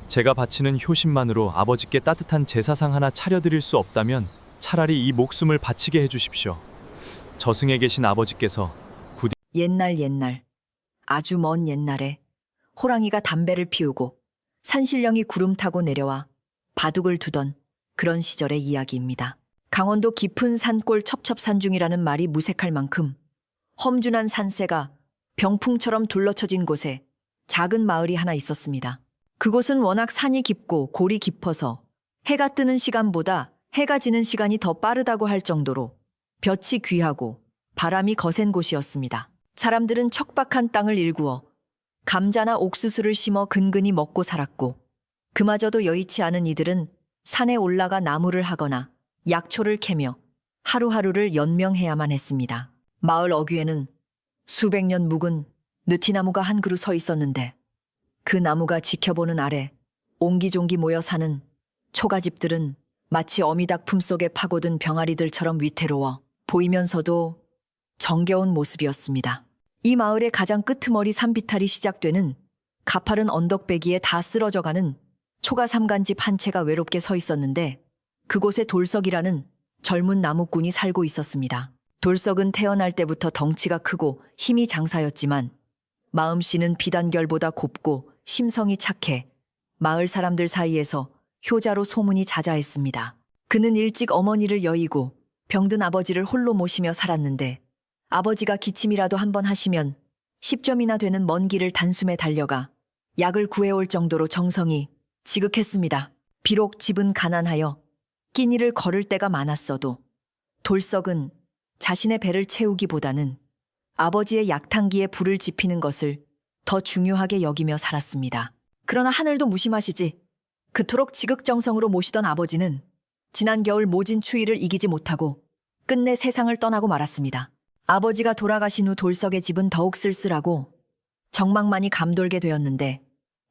제가 바치는 효심만으로 아버지께 따뜻한 제사상 하나 차려드릴 수 없다면 차라리 이 목숨을 바치게 해주십시오. 저승에 계신 아버지께서 옛날, 아주 먼 옛날에 호랑이가 담배를 피우고 산신령이 구름 타고 내려와 바둑을 두던 그런 시절의 이야기입니다. 강원도 깊은 산골 첩첩산중이라는 말이 무색할 만큼 험준한 산세가 병풍처럼 둘러쳐진 곳에 작은 마을이 하나 있었습니다. 그곳은 워낙 산이 깊고 골이 깊어서 해가 뜨는 시간보다 해가 지는 시간이 더 빠르다고 할 정도로 볕이 귀하고 바람이 거센 곳이었습니다. 사람들은 척박한 땅을 일구어 감자나 옥수수를 심어 근근히 먹고 살았고, 그마저도 여의치 않은 이들은 산에 올라가 나무를 하거나 약초를 캐며 하루하루를 연명해야만 했습니다. 마을 어귀에는 수백 년 묵은 느티나무가 한 그루 서 있었는데, 그 나무가 지켜보는 아래 옹기종기 모여 사는 초가집들은 마치 어미닭 품속에 파고든 병아리들처럼 위태로워 보이면서도 정겨운 모습이었습니다. 이 마을의 가장 끄트머리 산비탈이 시작되는 가파른 언덕배기에 다 쓰러져가는 초가 삼간집 한 채가 외롭게 서 있었는데, 그곳에 돌석이라는 젊은 나무꾼이 살고 있었습니다. 돌석은 태어날 때부터 덩치가 크고 힘이 장사였지만 마음씨는 비단결보다 곱고 심성이 착해 마을 사람들 사이에서 효자로 소문이 자자했습니다. 그는 일찍 어머니를 여의고 병든 아버지를 홀로 모시며 살았는데, 아버지가 기침이라도 한번 하시면 10점이나 되는 먼 길을 단숨에 달려가 약을 구해올 정도로 정성이 지극했습니다. 비록 집은 가난하여 끼니를 걸을 때가 많았어도 돌석은 자신의 배를 채우기보다는 아버지의 약탕기에 불을 지피는 것을 더 중요하게 여기며 살았습니다. 그러나 하늘도 무심하시지. 그토록 지극정성으로 모시던 아버지는 지난 겨울 모진 추위를 이기지 못하고 끝내 세상을 떠나고 말았습니다. 아버지가 돌아가신 후 돌석의 집은 더욱 쓸쓸하고 정막만이 감돌게 되었는데,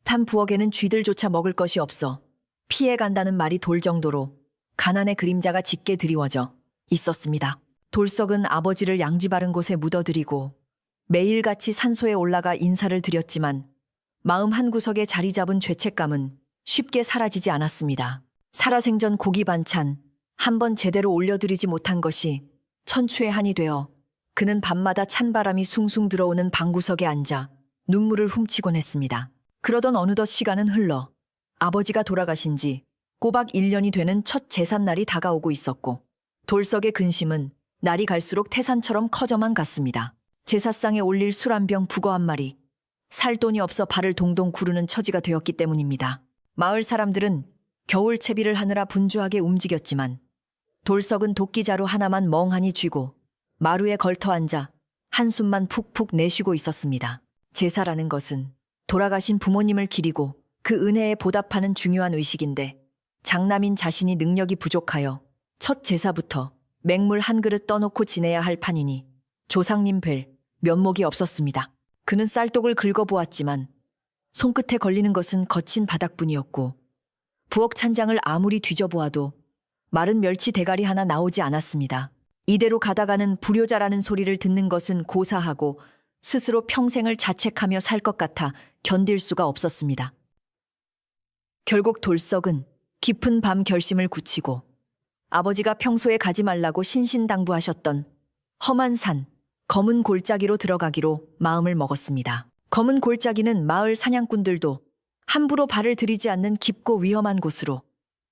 탄 부엌에는 쥐들조차 먹을 것이 없어 피해간다는 말이 돌 정도로 가난의 그림자가 짙게 드리워져 있었습니다. 돌석은 아버지를 양지 바른 곳에 묻어드리고 매일같이 산소에 올라가 인사를 드렸지만 마음 한구석에 자리 잡은 죄책감은 쉽게 사라지지 않았습니다. 살아생전 고기 반찬 한 번 제대로 올려드리지 못한 것이 천추의 한이 되어 그는 밤마다 찬바람이 숭숭 들어오는 방구석에 앉아 눈물을 훔치곤 했습니다. 그러던 어느덧 시간은 흘러 아버지가 돌아가신 지 꼬박 1년이 되는 첫 제삿날이 다가오고 있었고, 돌석의 근심은 날이 갈수록 태산처럼 커져만 갔습니다. 제사상에 올릴 술 한 병 북어 한 마리, 살 돈이 없어 발을 동동 구르는 처지가 되었기 때문입니다. 마을 사람들은 겨울 채비를 하느라 분주하게 움직였지만 돌석은 도끼자루 하나만 멍하니 쥐고 마루에 걸터 앉아 한숨만 푹푹 내쉬고 있었습니다. 제사라는 것은 돌아가신 부모님을 기리고 그 은혜에 보답하는 중요한 의식인데, 장남인 자신이 능력이 부족하여 첫 제사부터 맹물 한 그릇 떠놓고 지내야 할 판이니 조상님 뵐 면목이 없었습니다. 그는 쌀독을 긁어보았지만 손끝에 걸리는 것은 거친 바닥뿐이었고, 부엌 찬장을 아무리 뒤져보아도 마른 멸치 대가리 하나 나오지 않았습니다. 이대로 가다가는 불효자라는 소리를 듣는 것은 고사하고 스스로 평생을 자책하며 살 것 같아 견딜 수가 없었습니다. 결국 돌석은 깊은 밤 결심을 굳히고 아버지가 평소에 가지 말라고 신신당부하셨던 험한 산, 검은 골짜기로 들어가기로 마음을 먹었습니다. 검은 골짜기는 마을 사냥꾼들도 함부로 발을 들이지 않는 깊고 위험한 곳으로,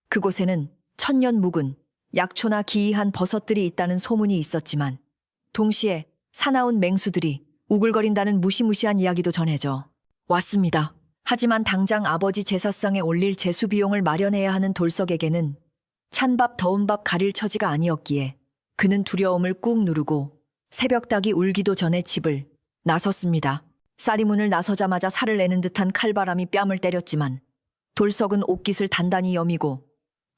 그곳에는 천년 묵은 약초나 기이한 버섯들이 있다는 소문이 있었지만 동시에 사나운 맹수들이 우글거린다는 무시무시한 이야기도 전해져 왔습니다. 하지만 당장 아버지 제사상에 올릴 제수 비용을 마련해야 하는 돌석에게는 찬밥 더운 밥 가릴 처지가 아니었기에 그는 두려움을 꾹 누르고 새벽닭이 울기도 전에 집을 나섰습니다. 쌀이 문을 나서자마자 살을 내는 듯한 칼바람이 뺨을 때렸지만 돌석은 옷깃을 단단히 여미고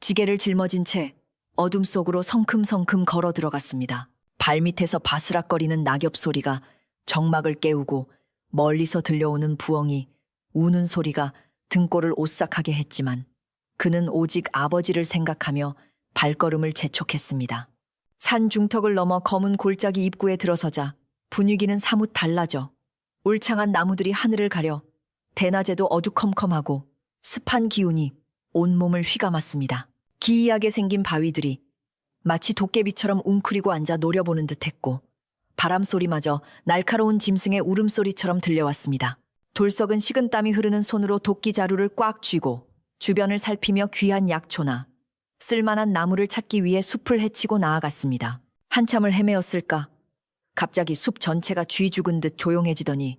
지게를 짊어진 채 어둠 속으로 성큼성큼 걸어 들어갔습니다. 발밑에서 바스락거리는 낙엽 소리가 정막을 깨우고 멀리서 들려오는 부엉이 우는 소리가 등골을 오싹하게 했지만 그는 오직 아버지를 생각하며 발걸음을 재촉했습니다. 산 중턱을 넘어 검은 골짜기 입구에 들어서자 분위기는 사뭇 달라져 울창한 나무들이 하늘을 가려 대낮에도 어두컴컴하고 습한 기운이 온몸을 휘감았습니다. 기이하게 생긴 바위들이 마치 도깨비처럼 웅크리고 앉아 노려보는 듯했고 바람 소리마저 날카로운 짐승의 울음소리처럼 들려왔습니다. 돌석은 식은땀이 흐르는 손으로 도끼 자루를 꽉 쥐고 주변을 살피며 귀한 약초나 쓸만한 나무를 찾기 위해 숲을 헤치고 나아갔습니다. 한참을 헤매었을까? 갑자기 숲 전체가 쥐 죽은 듯 조용해지더니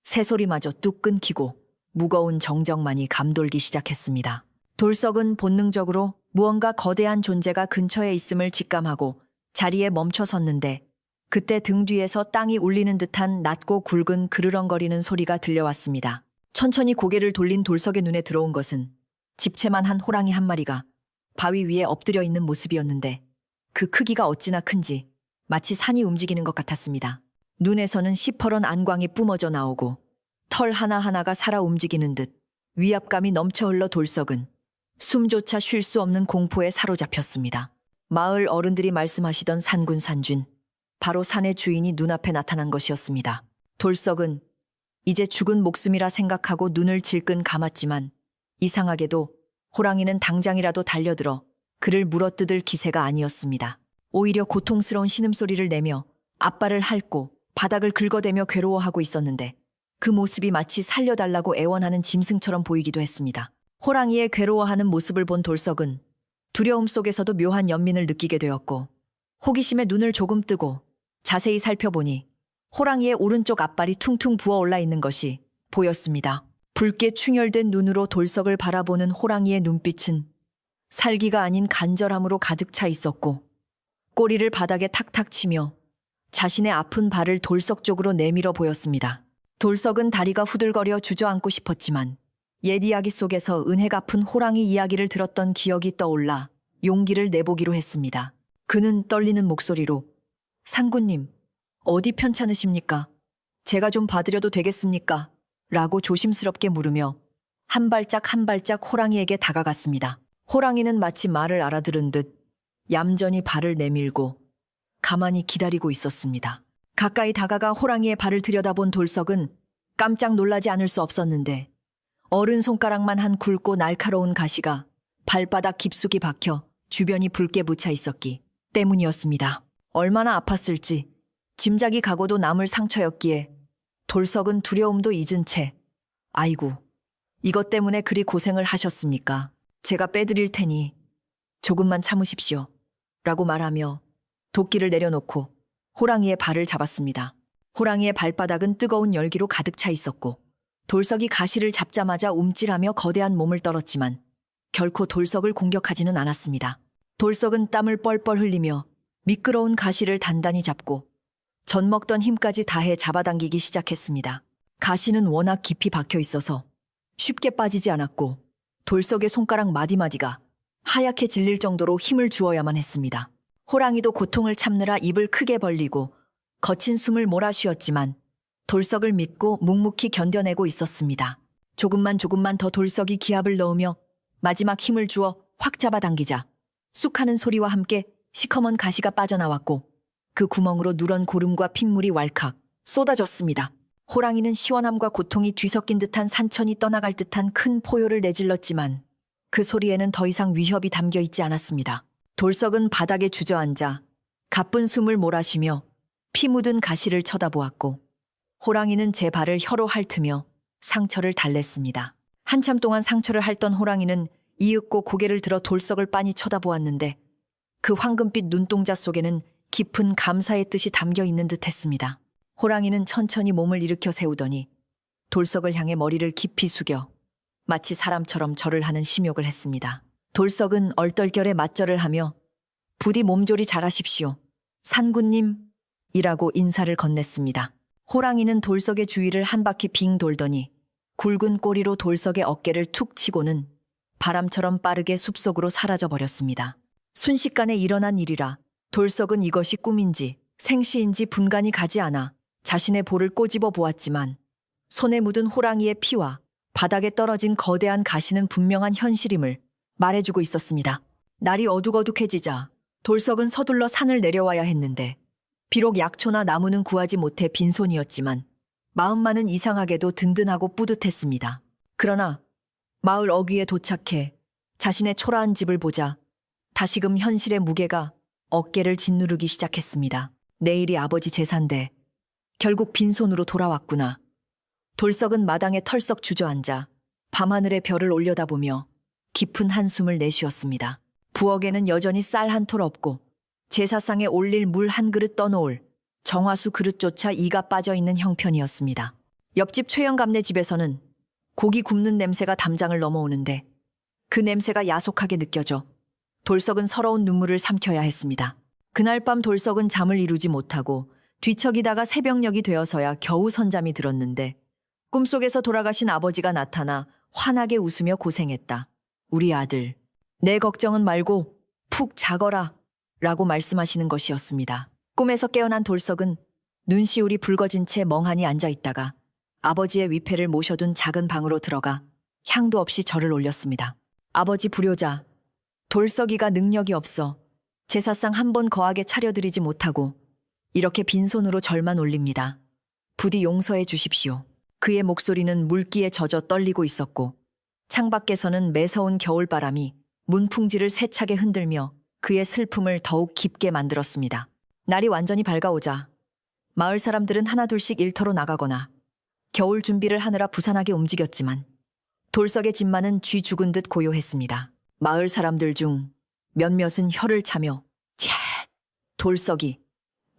새소리마저 뚝 끊기고 무거운 정적만이 감돌기 시작했습니다. 돌석은 본능적으로 무언가 거대한 존재가 근처에 있음을 직감하고 자리에 멈춰 섰는데 그때 등 뒤에서 땅이 울리는 듯한 낮고 굵은 그르렁거리는 소리가 들려왔습니다. 천천히 고개를 돌린 돌석의 눈에 들어온 것은 집채만 한 호랑이 한 마리가 바위 위에 엎드려 있는 모습이었는데 그 크기가 어찌나 큰지 마치 산이 움직이는 것 같았습니다. 눈에서는 시퍼런 안광이 뿜어져 나오고 털 하나하나가 살아 움직이는 듯 위압감이 넘쳐 흘러 돌석은 숨조차 쉴 수 없는 공포에 사로잡혔습니다. 마을 어른들이 말씀하시던 산군산준, 바로 산의 주인이 눈앞에 나타난 것이었습니다. 돌석은 이제 죽은 목숨이라 생각하고 눈을 질끈 감았지만 이상하게도 호랑이는 당장이라도 달려들어 그를 물어뜯을 기세가 아니었습니다. 오히려 고통스러운 신음소리를 내며 앞발을 핥고 바닥을 긁어대며 괴로워하고 있었는데 그 모습이 마치 살려달라고 애원하는 짐승처럼 보이기도 했습니다. 호랑이의 괴로워하는 모습을 본 돌석은 두려움 속에서도 묘한 연민을 느끼게 되었고 호기심에 눈을 조금 뜨고 자세히 살펴보니 호랑이의 오른쪽 앞발이 퉁퉁 부어올라 있는 것이 보였습니다. 붉게 충혈된 눈으로 돌석을 바라보는 호랑이의 눈빛은 살기가 아닌 간절함으로 가득 차 있었고 꼬리를 바닥에 탁탁 치며 자신의 아픈 발을 돌석 쪽으로 내밀어 보였습니다. 돌석은 다리가 후들거려 주저앉고 싶었지만 옛 이야기 속에서 은혜 갚은 호랑이 이야기를 들었던 기억이 떠올라 용기를 내보기로 했습니다. 그는 떨리는 목소리로 상구님, 어디 편찮으십니까? 제가 좀 봐드려도 되겠습니까? 라고 조심스럽게 물으며 한 발짝 한 발짝 호랑이에게 다가갔습니다. 호랑이는 마치 말을 알아들은 듯 얌전히 발을 내밀고 가만히 기다리고 있었습니다. 가까이 다가가 호랑이의 발을 들여다본 돌석은 깜짝 놀라지 않을 수 없었는데 어른 손가락만 한 굵고 날카로운 가시가 발바닥 깊숙이 박혀 주변이 붉게 묻혀 있었기 때문이었습니다. 얼마나 아팠을지 짐작이 가고도 남을 상처였기에 돌석은 두려움도 잊은 채 아이고, 이것 때문에 그리 고생을 하셨습니까? 제가 빼드릴 테니 조금만 참으십시오. 라고 말하며 도끼를 내려놓고 호랑이의 발을 잡았습니다. 호랑이의 발바닥은 뜨거운 열기로 가득 차 있었고 돌석이 가시를 잡자마자 움찔하며 거대한 몸을 떨었지만 결코 돌석을 공격하지는 않았습니다. 돌석은 땀을 뻘뻘 흘리며 미끄러운 가시를 단단히 잡고 젖먹던 힘까지 다해 잡아당기기 시작했습니다. 가시는 워낙 깊이 박혀 있어서 쉽게 빠지지 않았고 돌석의 손가락 마디마디가 하얗게 질릴 정도로 힘을 주어야만 했습니다. 호랑이도 고통을 참느라 입을 크게 벌리고 거친 숨을 몰아쉬었지만 돌석을 믿고 묵묵히 견뎌내고 있었습니다. 조금만 더 돌석이 기압을 넣으며 마지막 힘을 주어 확 잡아당기자 쑥 하는 소리와 함께 시커먼 가시가 빠져나왔고 그 구멍으로 누런 고름과 핏물이 왈칵 쏟아졌습니다. 호랑이는 시원함과 고통이 뒤섞인 듯한 산천이 떠나갈 듯한 큰 포효를 내질렀지만 그 소리에는 더 이상 위협이 담겨 있지 않았습니다. 돌석은 바닥에 주저앉아 가쁜 숨을 몰아쉬며 피 묻은 가시를 쳐다보았고 호랑이는 제 발을 혀로 핥으며 상처를 달랬습니다. 한참 동안 상처를 핥던 호랑이는 이윽고 고개를 들어 돌석을 빤히 쳐다보았는데 그 황금빛 눈동자 속에는 깊은 감사의 뜻이 담겨 있는 듯 했습니다. 호랑이는 천천히 몸을 일으켜 세우더니 돌석을 향해 머리를 깊이 숙여 마치 사람처럼 절을 하는 심욕을 했습니다. 돌석은 얼떨결에 맞절을 하며 부디 몸조리 잘하십시오. 산군님이라고 인사를 건넸습니다. 호랑이는 돌석의 주위를 한 바퀴 빙 돌더니 굵은 꼬리로 돌석의 어깨를 툭 치고는 바람처럼 빠르게 숲속으로 사라져버렸습니다. 순식간에 일어난 일이라 돌석은 이것이 꿈인지 생시인지 분간이 가지 않아 자신의 볼을 꼬집어 보았지만 손에 묻은 호랑이의 피와 바닥에 떨어진 거대한 가시는 분명한 현실임을 말해주고 있었습니다. 날이 어둑어둑해지자 돌석은 서둘러 산을 내려와야 했는데 비록 약초나 나무는 구하지 못해 빈손이었지만 마음만은 이상하게도 든든하고 뿌듯했습니다. 그러나 마을 어귀에 도착해 자신의 초라한 집을 보자 다시금 현실의 무게가 어깨를 짓누르기 시작했습니다. 내일이 아버지 제사인데 결국 빈손으로 돌아왔구나. 돌석은 마당에 털썩 주저앉아 밤하늘의 별을 올려다보며 깊은 한숨을 내쉬었습니다. 부엌에는 여전히 쌀 한 톨 없고 제사상에 올릴 물 한 그릇 떠놓을 정화수 그릇조차 이가 빠져있는 형편이었습니다. 옆집 최영감네 집에서는 고기 굽는 냄새가 담장을 넘어오는데 그 냄새가 야속하게 느껴져 돌석은 서러운 눈물을 삼켜야 했습니다. 그날 밤 돌석은 잠을 이루지 못하고 뒤척이다가 새벽녘이 되어서야 겨우 선잠이 들었는데 꿈속에서 돌아가신 아버지가 나타나 환하게 웃으며 고생했다. 우리 아들, 내 걱정은 말고 푹 자거라 라고 말씀하시는 것이었습니다. 꿈에서 깨어난 돌석은 눈시울이 붉어진 채 멍하니 앉아있다가 아버지의 위패를 모셔둔 작은 방으로 들어가 향도 없이 절을 올렸습니다. 아버지 불효자, 돌석이가 능력이 없어 제사상 한 번 거하게 차려드리지 못하고 이렇게 빈손으로 절만 올립니다. 부디 용서해 주십시오. 그의 목소리는 물기에 젖어 떨리고 있었고 창밖에서는 매서운 겨울바람이 문풍지를 세차게 흔들며 그의 슬픔을 더욱 깊게 만들었습니다. 날이 완전히 밝아오자 마을 사람들은 하나둘씩 일터로 나가거나 겨울 준비를 하느라 부산하게 움직였지만 돌석의 집만은 쥐 죽은 듯 고요했습니다. 마을 사람들 중 몇몇은 혀를 차며 쳇! 돌석이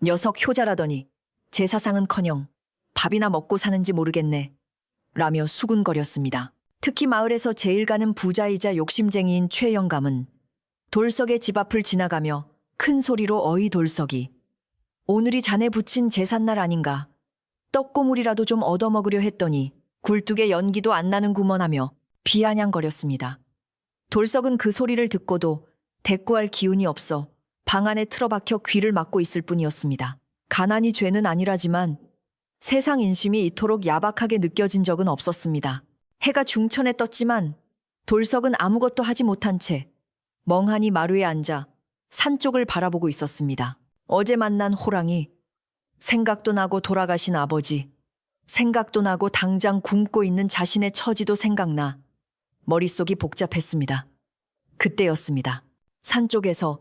녀석 효자라더니 제사상은커녕 밥이나 먹고 사는지 모르겠네 라며 수군거렸습니다. 특히 마을에서 제일 가는 부자이자 욕심쟁이인 최영감은 돌석의 집 앞을 지나가며 큰 소리로 어이 돌석이 오늘이 자네 부친 제삿날 아닌가 떡고물이라도 좀 얻어먹으려 했더니 굴뚝에 연기도 안 나는구먼 하며 비아냥거렸습니다. 돌석은 그 소리를 듣고도 대꾸할 기운이 없어 방 안에 틀어박혀 귀를 막고 있을 뿐이었습니다. 가난이 죄는 아니라지만 세상 인심이 이토록 야박하게 느껴진 적은 없었습니다. 해가 중천에 떴지만 돌석은 아무것도 하지 못한 채 멍하니 마루에 앉아 산 쪽을 바라보고 있었습니다. 어제 만난 호랑이, 생각도 나고 돌아가신 아버지, 생각도 나고 당장 굶고 있는 자신의 처지도 생각나 머릿속이 복잡했습니다. 그때였습니다. 산 쪽에서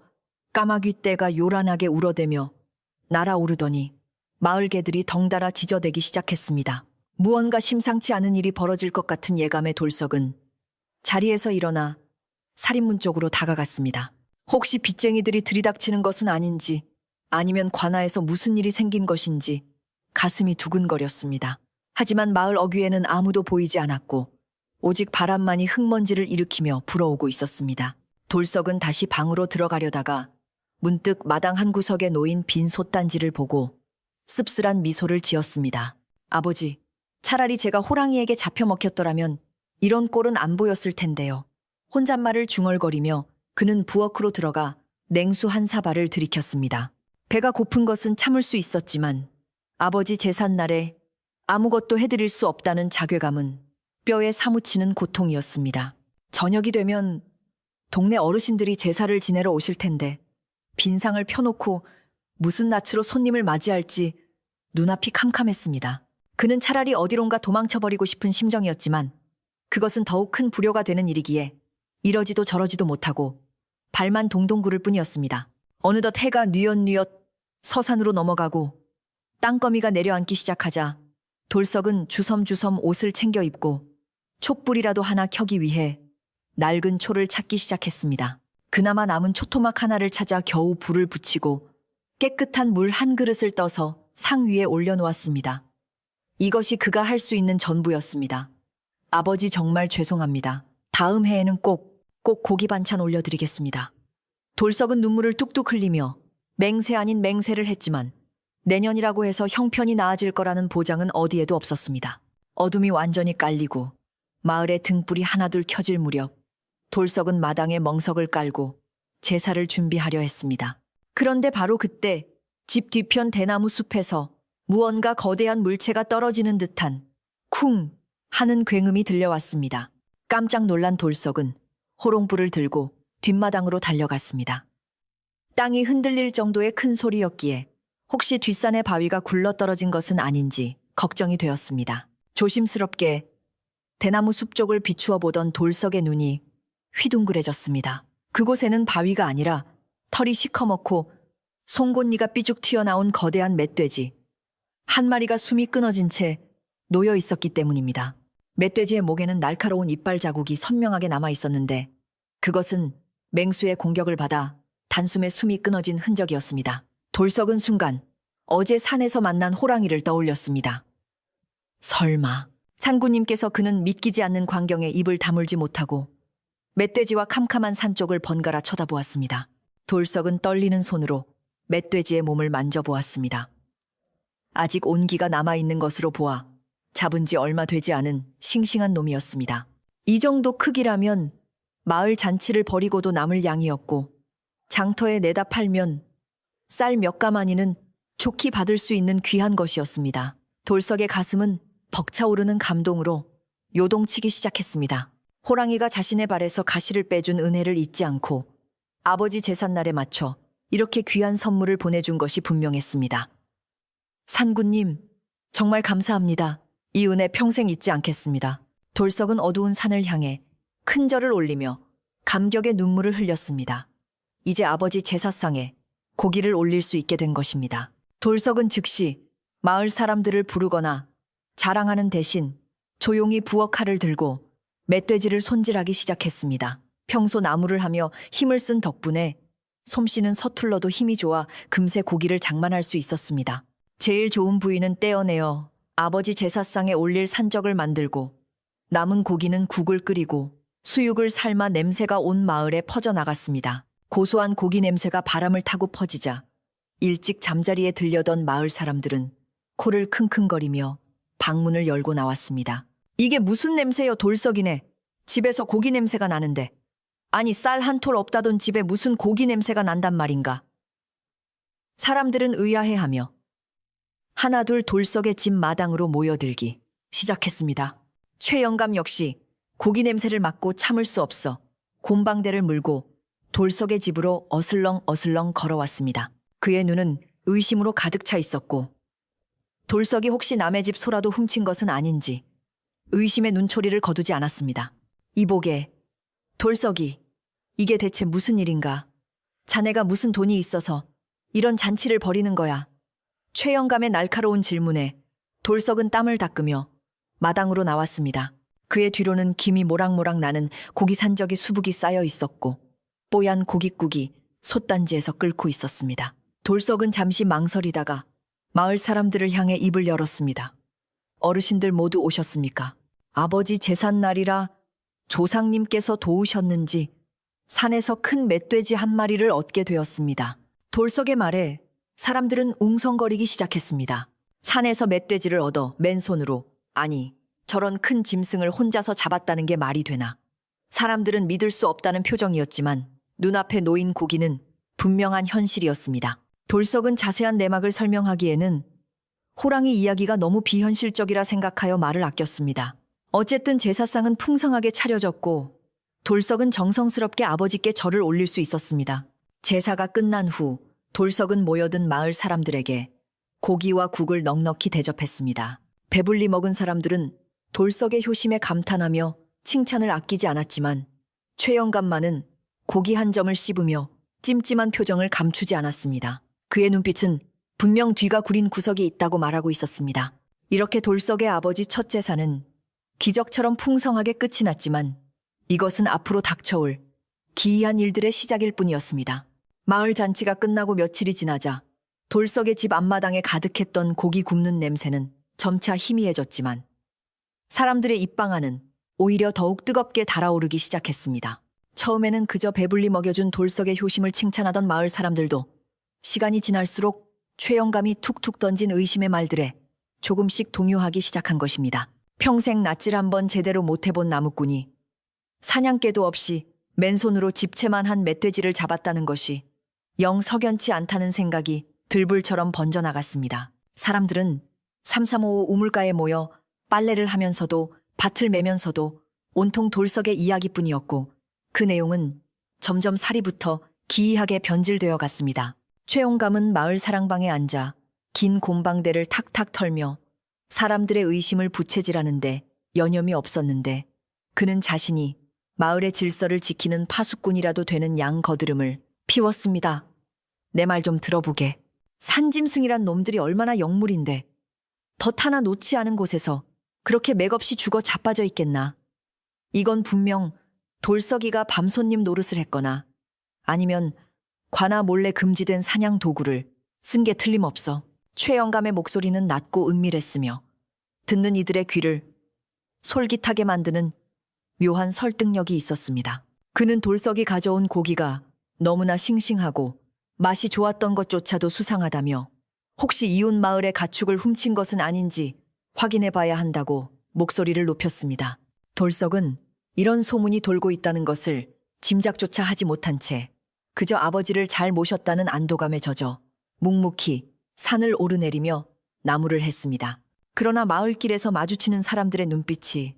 까마귀 떼가 요란하게 울어대며 날아오르더니 마을 개들이 덩달아 지저대기 시작했습니다. 무언가 심상치 않은 일이 벌어질 것 같은 예감의 돌석은 자리에서 일어나 살인문 쪽으로 다가갔습니다. 혹시 빚쟁이들이 들이닥치는 것은 아닌지 아니면 관아에서 무슨 일이 생긴 것인지 가슴이 두근거렸습니다. 하지만 마을 어귀에는 아무도 보이지 않았고 오직 바람만이 흙먼지를 일으키며 불어오고 있었습니다. 돌석은 다시 방으로 들어가려다가 문득 마당 한 구석에 놓인 빈 솥단지를 보고 씁쓸한 미소를 지었습니다. 아버지, 차라리 제가 호랑이에게 잡혀 먹혔더라면 이런 꼴은 안 보였을 텐데요. 혼잣말을 중얼거리며 그는 부엌으로 들어가 냉수 한 사발을 들이켰습니다. 배가 고픈 것은 참을 수 있었지만 아버지 제삿날에 아무것도 해드릴 수 없다는 자괴감은 뼈에 사무치는 고통이었습니다. 저녁이 되면 동네 어르신들이 제사를 지내러 오실 텐데 빈상을 펴놓고 무슨 낯으로 손님을 맞이할지 눈앞이 캄캄했습니다. 그는 차라리 어디론가 도망쳐버리고 싶은 심정이었지만 그것은 더욱 큰 불효가 되는 일이기에 이러지도 저러지도 못하고 발만 동동 구를 뿐이었습니다. 어느덧 해가 뉘엿뉘엿 서산으로 넘어가고 땅거미가 내려앉기 시작하자 돌석은 주섬주섬 옷을 챙겨 입고 촛불이라도 하나 켜기 위해 낡은 초를 찾기 시작했습니다. 그나마 남은 초토막 하나를 찾아 겨우 불을 붙이고 깨끗한 물 한 그릇을 떠서 상 위에 올려놓았습니다. 이것이 그가 할 수 있는 전부였습니다. 아버지 정말 죄송합니다. 다음 해에는 꼭 고기 반찬 올려드리겠습니다. 돌석은 눈물을 뚝뚝 흘리며 맹세 아닌 맹세를 했지만 내년이라고 해서 형편이 나아질 거라는 보장은 어디에도 없었습니다. 어둠이 완전히 깔리고 마을의 등불이 하나둘 켜질 무렵 돌석은 마당에 멍석을 깔고 제사를 준비하려 했습니다. 그런데 바로 그때 집 뒤편 대나무 숲에서 무언가 거대한 물체가 떨어지는 듯한 쿵 하는 굉음이 들려왔습니다. 깜짝 놀란 돌석은 호롱불을 들고 뒷마당으로 달려갔습니다. 땅이 흔들릴 정도의 큰 소리였기에 혹시 뒷산의 바위가 굴러떨어진 것은 아닌지 걱정이 되었습니다. 조심스럽게 대나무 숲 쪽을 비추어 보던 돌석의 눈이 휘둥그레졌습니다. 그곳에는 바위가 아니라 털이 시커멓고 송곳니가 삐죽 튀어나온 거대한 멧돼지 한 마리가 숨이 끊어진 채 놓여 있었기 때문입니다. 멧돼지의 목에는 날카로운 이빨 자국이 선명하게 남아 있었는데 그것은 맹수의 공격을 받아 단숨에 숨이 끊어진 흔적이었습니다. 돌석은 순간 어제 산에서 만난 호랑이를 떠올렸습니다. 설마 창구님께서 그는 믿기지 않는 광경에 입을 다물지 못하고 멧돼지와 캄캄한 산 쪽을 번갈아 쳐다보았습니다. 돌석은 떨리는 손으로 멧돼지의 몸을 만져보았습니다. 아직 온기가 남아있는 것으로 보아 잡은 지 얼마 되지 않은 싱싱한 놈이었습니다. 이 정도 크기라면 마을 잔치를 벌이고도 남을 양이었고 장터에 내다 팔면 쌀 몇 가마니는 좋게 받을 수 있는 귀한 것이었습니다. 돌석의 가슴은 벅차오르는 감동으로 요동치기 시작했습니다. 호랑이가 자신의 발에서 가시를 빼준 은혜를 잊지 않고 아버지 제삿날에 맞춰 이렇게 귀한 선물을 보내준 것이 분명했습니다. 산구님, 정말 감사합니다. 이 은혜 평생 잊지 않겠습니다. 돌석은 어두운 산을 향해 큰 절을 올리며 감격의 눈물을 흘렸습니다. 이제 아버지 제사상에 고기를 올릴 수 있게 된 것입니다. 돌석은 즉시 마을 사람들을 부르거나 자랑하는 대신 조용히 부엌칼을 들고 멧돼지를 손질하기 시작했습니다. 평소 나무를 하며 힘을 쓴 덕분에 솜씨는 서툴러도 힘이 좋아 금세 고기를 장만할 수 있었습니다. 제일 좋은 부위는 떼어내어 아버지 제사상에 올릴 산적을 만들고 남은 고기는 국을 끓이고 수육을 삶아 냄새가 온 마을에 퍼져나갔습니다. 고소한 고기 냄새가 바람을 타고 퍼지자 일찍 잠자리에 들려던 마을 사람들은 코를 킁킁거리며 방문을 열고 나왔습니다. 이게 무슨 냄새여 돌석이네. 집에서 고기 냄새가 나는데. 아니 쌀 한 톨 없다던 집에 무슨 고기 냄새가 난단 말인가. 사람들은 의아해하며 하나둘 돌석의 집 마당으로 모여들기 시작했습니다. 최영감 역시 고기 냄새를 맡고 참을 수 없어 곰방대를 물고 돌석의 집으로 어슬렁어슬렁 걸어왔습니다. 그의 눈은 의심으로 가득 차 있었고 돌석이 혹시 남의 집 소라도 훔친 것은 아닌지 의심의 눈초리를 거두지 않았습니다. 이보게, 돌석이, 이게 대체 무슨 일인가? 자네가 무슨 돈이 있어서 이런 잔치를 벌이는 거야? 최영감의 날카로운 질문에 돌석은 땀을 닦으며 마당으로 나왔습니다. 그의 뒤로는 김이 모락모락 나는 고기 산적이 수북이 쌓여 있었고 뽀얀 고깃국이 솥단지에서 끓고 있었습니다. 돌석은 잠시 망설이다가 마을 사람들을 향해 입을 열었습니다. 어르신들 모두 오셨습니까? 아버지 제삿날이라 조상님께서 도우셨는지 산에서 큰 멧돼지 한 마리를 얻게 되었습니다. 돌석의 말에 사람들은 웅성거리기 시작했습니다. 산에서 멧돼지를 얻어 맨손으로, 아니 저런 큰 짐승을 혼자서 잡았다는 게 말이 되나. 사람들은 믿을 수 없다는 표정이었지만 눈앞에 놓인 고기는 분명한 현실이었습니다. 돌석은 자세한 내막을 설명하기에는 호랑이 이야기가 너무 비현실적이라 생각하여 말을 아꼈습니다. 어쨌든 제사상은 풍성하게 차려졌고 돌석은 정성스럽게 아버지께 절을 올릴 수 있었습니다. 제사가 끝난 후 돌석은 모여든 마을 사람들에게 고기와 국을 넉넉히 대접했습니다. 배불리 먹은 사람들은 돌석의 효심에 감탄하며 칭찬을 아끼지 않았지만 최영감만은 고기 한 점을 씹으며 찜찜한 표정을 감추지 않았습니다. 그의 눈빛은 분명 뒤가 구린 구석이 있다고 말하고 있었습니다. 이렇게 돌석의 아버지 첫 제사는 기적처럼 풍성하게 끝이 났지만 이것은 앞으로 닥쳐올 기이한 일들의 시작일 뿐이었습니다. 마을 잔치가 끝나고 며칠이 지나자 돌석의 집 앞마당에 가득했던 고기 굽는 냄새는 점차 희미해졌지만 사람들의 입방아는 오히려 더욱 뜨겁게 달아오르기 시작했습니다. 처음에는 그저 배불리 먹여준 돌석의 효심을 칭찬하던 마을 사람들도 시간이 지날수록 최영감이 툭툭 던진 의심의 말들에 조금씩 동요하기 시작한 것입니다. 평생 낯질 한번 제대로 못해본 나무꾼이 사냥개도 없이 맨손으로 집채만 한 멧돼지를 잡았다는 것이 영 석연치 않다는 생각이 들불처럼 번져나갔습니다. 사람들은 3355 우물가에 모여 빨래를 하면서도 밭을 매면서도 온통 돌석의 이야기뿐이었고 그 내용은 점점 살이 붙어 기이하게 변질되어 갔습니다. 최용감은 마을 사랑방에 앉아 긴 곰방대를 탁탁 털며 사람들의 의심을 부채질하는데 여념이 없었는데 그는 자신이 마을의 질서를 지키는 파수꾼이라도 되는 양 거드름을 피웠습니다. 내 말 좀 들어보게. 산짐승이란 놈들이 얼마나 영물인데 덫 하나 놓지 않은 곳에서 그렇게 맥없이 죽어 자빠져 있겠나. 이건 분명 돌석이가 밤손님 노릇을 했거나 아니면 관아 몰래 금지된 사냥 도구를 쓴 게 틀림없어. 최영감의 목소리는 낮고 은밀했으며 듣는 이들의 귀를 솔깃하게 만드는 묘한 설득력이 있었습니다. 그는 돌석이 가져온 고기가 너무나 싱싱하고 맛이 좋았던 것조차도 수상하다며 혹시 이웃 마을의 가축을 훔친 것은 아닌지 확인해 봐야 한다고 목소리를 높였습니다. 돌석은 이런 소문이 돌고 있다는 것을 짐작조차 하지 못한 채 그저 아버지를 잘 모셨다는 안도감에 젖어 묵묵히 산을 오르내리며 나무를 했습니다. 그러나 마을길에서 마주치는 사람들의 눈빛이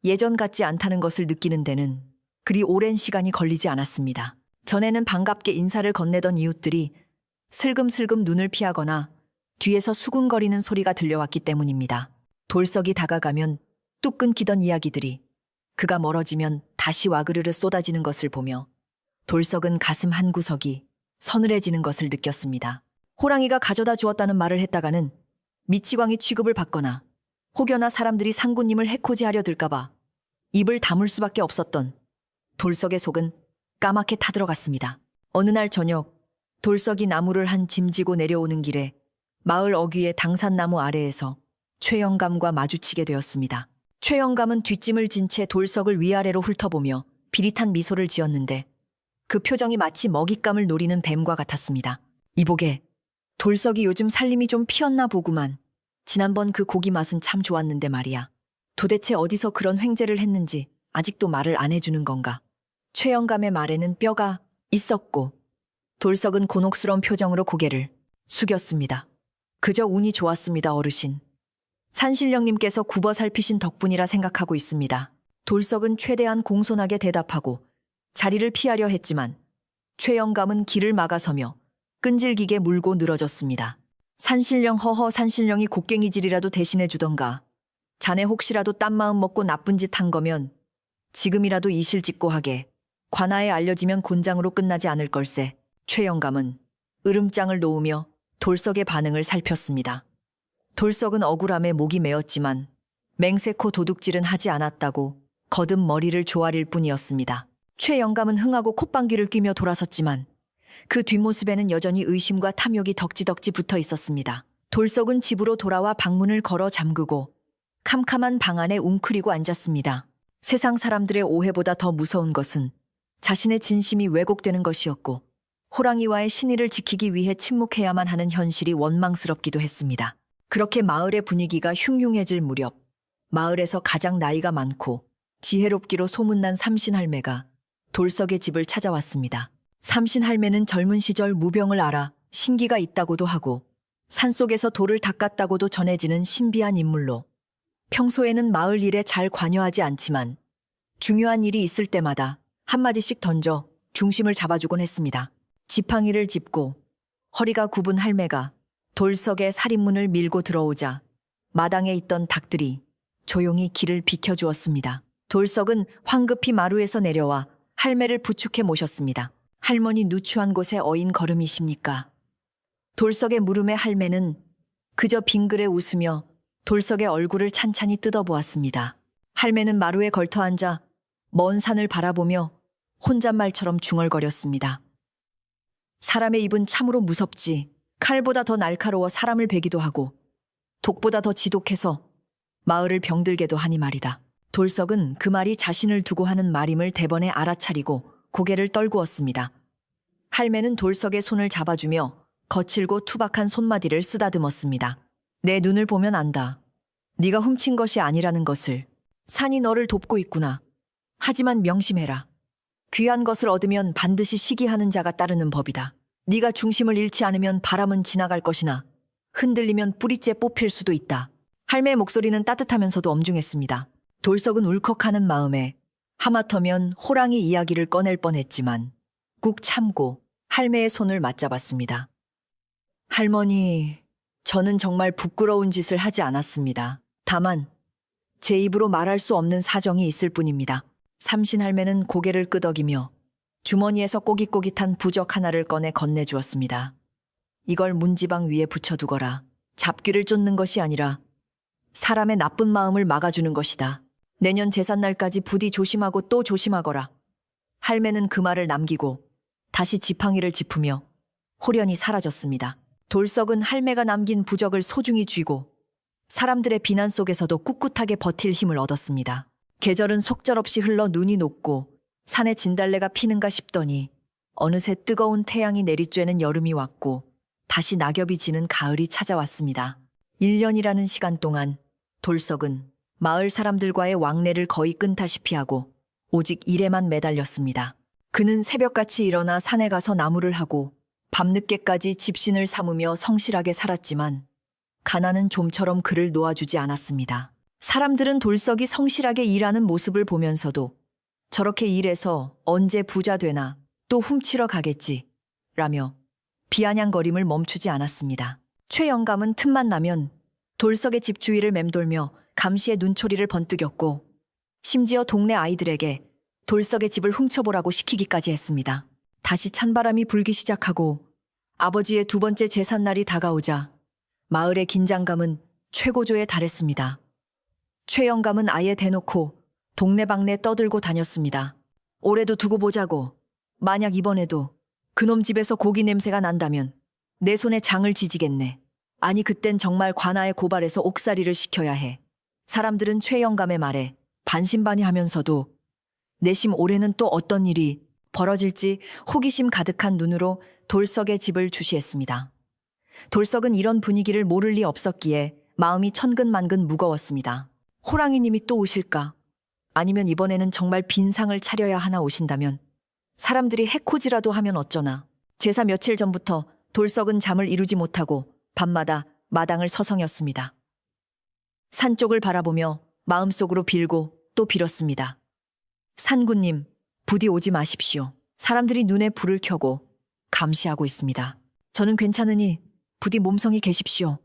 예전 같지 않다는 것을 느끼는 데는 그리 오랜 시간이 걸리지 않았습니다. 전에는 반갑게 인사를 건네던 이웃들이 슬금슬금 눈을 피하거나 뒤에서 수군거리는 소리가 들려왔기 때문입니다. 돌석이 다가가면 뚝 끊기던 이야기들이 그가 멀어지면 다시 와그르르 쏟아지는 것을 보며 돌석은 가슴 한구석이 서늘해지는 것을 느꼈습니다. 호랑이가 가져다 주었다는 말을 했다가는 미치광이 취급을 받거나 혹여나 사람들이 상구님을 해코지하려 들까봐 입을 다물 수밖에 없었던 돌석의 속은 까맣게 타들어갔습니다. 어느 날 저녁 돌석이 나무를 한 짐지고 내려오는 길에 마을 어귀의 당산나무 아래에서 최영감과 마주치게 되었습니다. 최영감은 뒷짐을 진 채 돌석을 위아래로 훑어보며 비릿한 미소를 지었는데 그 표정이 마치 먹잇감을 노리는 뱀과 같았습니다. 이보게, 돌석이 요즘 살림이 좀 피었나 보구만. 지난번 그 고기 맛은 참 좋았는데 말이야. 도대체 어디서 그런 횡재를 했는지 아직도 말을 안 해주는 건가. 최영감의 말에는 뼈가 있었고 돌석은 곤혹스러운 표정으로 고개를 숙였습니다. 그저 운이 좋았습니다, 어르신. 산신령님께서 굽어 살피신 덕분이라 생각하고 있습니다. 돌석은 최대한 공손하게 대답하고 자리를 피하려 했지만 최영감은 길을 막아서며 끈질기게 물고 늘어졌습니다. 산신령 허허, 산신령이 곡괭이질이라도 대신해 주던가. 자네 혹시라도 딴 마음 먹고 나쁜 짓 한 거면 지금이라도 이실직고하게 관아에 알려지면 곤장으로 끝나지 않을 걸세. 최영감은 으름장을 놓으며 돌석의 반응을 살폈습니다. 돌석은 억울함에 목이 메었지만 맹세코 도둑질은 하지 않았다고 거듭 머리를 조아릴 뿐이었습니다. 최영감은 흥하고 콧방귀를 뀌며 돌아섰지만 그 뒷모습에는 여전히 의심과 탐욕이 덕지덕지 붙어 있었습니다. 돌석은 집으로 돌아와 방문을 걸어 잠그고 캄캄한 방 안에 웅크리고 앉았습니다. 세상 사람들의 오해보다 더 무서운 것은 자신의 진심이 왜곡되는 것이었고 호랑이와의 신의를 지키기 위해 침묵해야만 하는 현실이 원망스럽기도 했습니다. 그렇게 마을의 분위기가 흉흉해질 무렵 마을에서 가장 나이가 많고 지혜롭기로 소문난 삼신할매가 돌석의 집을 찾아왔습니다. 삼신할매는 젊은 시절 무병을 앓아 신기가 있다고도 하고 산속에서 돌을 닦았다고도 전해지는 신비한 인물로 평소에는 마을 일에 잘 관여하지 않지만 중요한 일이 있을 때마다 한마디씩 던져 중심을 잡아주곤 했습니다. 지팡이를 짚고 허리가 굽은 할매가 돌석의 살인문을 밀고 들어오자 마당에 있던 닭들이 조용히 길을 비켜주었습니다. 돌석은 황급히 마루에서 내려와 할매를 부축해 모셨습니다. 할머니 누추한 곳에 어인 걸음이십니까? 돌석의 물음에 할매는 그저 빙그레 웃으며 돌석의 얼굴을 찬찬히 뜯어보았습니다. 할매는 마루에 걸터앉아 먼 산을 바라보며 혼잣말처럼 중얼거렸습니다. 사람의 입은 참으로 무섭지. 칼보다 더 날카로워 사람을 베기도 하고 독보다 더 지독해서 마을을 병들게도 하니 말이다. 돌석은 그 말이 자신을 두고 하는 말임을 대번에 알아차리고 고개를 떨구었습니다. 할매는 돌석의 손을 잡아주며 거칠고 투박한 손마디를 쓰다듬었습니다. 내 눈을 보면 안다. 네가 훔친 것이 아니라는 것을. 산이 너를 돕고 있구나. 하지만 명심해라. 귀한 것을 얻으면 반드시 시기하는 자가 따르는 법이다. 네가 중심을 잃지 않으면 바람은 지나갈 것이나 흔들리면 뿌리째 뽑힐 수도 있다. 할매의 목소리는 따뜻하면서도 엄중했습니다. 돌석은 울컥하는 마음에 하마터면 호랑이 이야기를 꺼낼 뻔했지만 꾹 참고 할매의 손을 맞잡았습니다. 할머니, 저는 정말 부끄러운 짓을 하지 않았습니다. 다만 제 입으로 말할 수 없는 사정이 있을 뿐입니다. 삼신 할매는 고개를 끄덕이며 주머니에서 꼬깃꼬깃한 부적 하나를 꺼내 건네주었습니다. 이걸 문지방 위에 붙여두거라. 잡귀를 쫓는 것이 아니라 사람의 나쁜 마음을 막아주는 것이다. 내년 제삿날까지 부디 조심하고 또 조심하거라. 할매는 그 말을 남기고 다시 지팡이를 짚으며 호련히 사라졌습니다. 돌석은 할매가 남긴 부적을 소중히 쥐고 사람들의 비난 속에서도 꿋꿋하게 버틸 힘을 얻었습니다. 계절은 속절없이 흘러 눈이 녹고 산에 진달래가 피는가 싶더니 어느새 뜨거운 태양이 내리쬐는 여름이 왔고 다시 낙엽이 지는 가을이 찾아왔습니다. 1년이라는 시간 동안 돌석은 마을 사람들과의 왕래를 거의 끊다시피 하고 오직 일에만 매달렸습니다. 그는 새벽같이 일어나 산에 가서 나무를 하고 밤늦게까지 집신을 삼으며 성실하게 살았지만 가난은 좀처럼 그를 놓아주지 않았습니다. 사람들은 돌석이 성실하게 일하는 모습을 보면서도 저렇게 일해서 언제 부자 되나 또 훔치러 가겠지 라며 비아냥거림을 멈추지 않았습니다. 최영감은 틈만 나면 돌석의 집 주위를 맴돌며 감시의 눈초리를 번뜩였고 심지어 동네 아이들에게 돌석의 집을 훔쳐보라고 시키기까지 했습니다. 다시 찬바람이 불기 시작하고 아버지의 두 번째 제삿날이 다가오자 마을의 긴장감은 최고조에 달했습니다. 최영감은 아예 대놓고 동네방네 떠들고 다녔습니다. 올해도 두고 보자고. 만약 이번에도 그놈 집에서 고기 냄새가 난다면 내 손에 장을 지지겠네. 아니 그땐 정말 관아에 고발해서 옥살이를 시켜야 해. 사람들은 최영감의 말에 반신반의하면서도 내심 올해는 또 어떤 일이 벌어질지 호기심 가득한 눈으로 돌석의 집을 주시했습니다. 돌석은 이런 분위기를 모를 리 없었기에 마음이 천근만근 무거웠습니다. 호랑이님이 또 오실까? 아니면 이번에는 정말 빈상을 차려야 하나 오신다면 사람들이 해코지라도 하면 어쩌나. 제사 며칠 전부터 돌석은 잠을 이루지 못하고 밤마다 마당을 서성였습니다. 산 쪽을 바라보며 마음속으로 빌고 또 빌었습니다. 산군님, 부디 오지 마십시오. 사람들이 눈에 불을 켜고 감시하고 있습니다. 저는 괜찮으니 부디 몸성이 계십시오.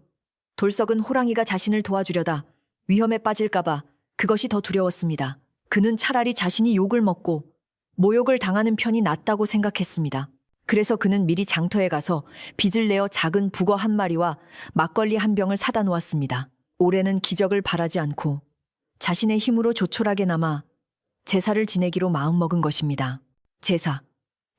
돌석은 호랑이가 자신을 도와주려다 위험에 빠질까봐 그것이 더 두려웠습니다. 그는 차라리 자신이 욕을 먹고 모욕을 당하는 편이 낫다고 생각했습니다. 그래서 그는 미리 장터에 가서 빚을 내어 작은 북어 한 마리와 막걸리 한 병을 사다 놓았습니다. 올해는 기적을 바라지 않고 자신의 힘으로 조촐하게나마 제사를 지내기로 마음먹은 것입니다. 제사.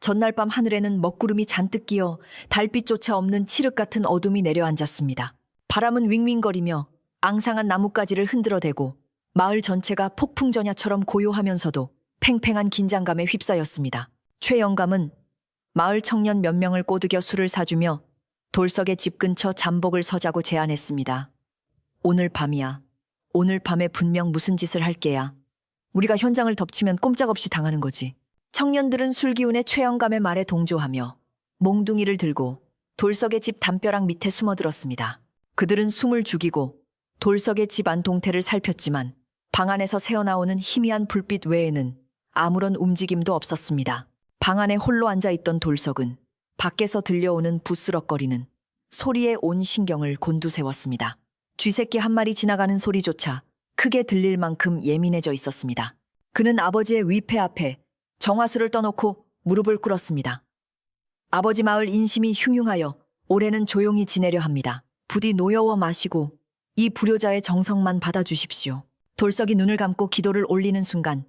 전날 밤 하늘에는 먹구름이 잔뜩 끼어 달빛조차 없는 칠흑 같은 어둠이 내려앉았습니다. 바람은 윙윙거리며 앙상한 나뭇가지를 흔들어대고 마을 전체가 폭풍전야처럼 고요하면서도 팽팽한 긴장감에 휩싸였습니다. 최영감은 마을 청년 몇 명을 꼬드겨 술을 사주며 돌석의 집 근처 잠복을 서자고 제안했습니다. 오늘 밤이야. 오늘 밤에 분명 무슨 짓을 할 게야. 우리가 현장을 덮치면 꼼짝없이 당하는 거지. 청년들은 술기운에 최영감의 말에 동조하며 몽둥이를 들고 돌석의 집 담벼락 밑에 숨어들었습니다. 그들은 숨을 죽이고 돌석의 집 안 동태를 살폈지만 방 안에서 새어나오는 희미한 불빛 외에는 아무런 움직임도 없었습니다. 방 안에 홀로 앉아있던 돌석은 밖에서 들려오는 부스럭거리는 소리에 온 신경을 곤두세웠습니다. 쥐새끼 한 마리 지나가는 소리조차 크게 들릴 만큼 예민해져 있었습니다. 그는 아버지의 위패 앞에 정화수를 떠놓고 무릎을 꿇었습니다. 아버지 마을 인심이 흉흉하여 올해는 조용히 지내려 합니다. 부디 노여워 마시고 이 불효자의 정성만 받아주십시오. 돌석이 눈을 감고 기도를 올리는 순간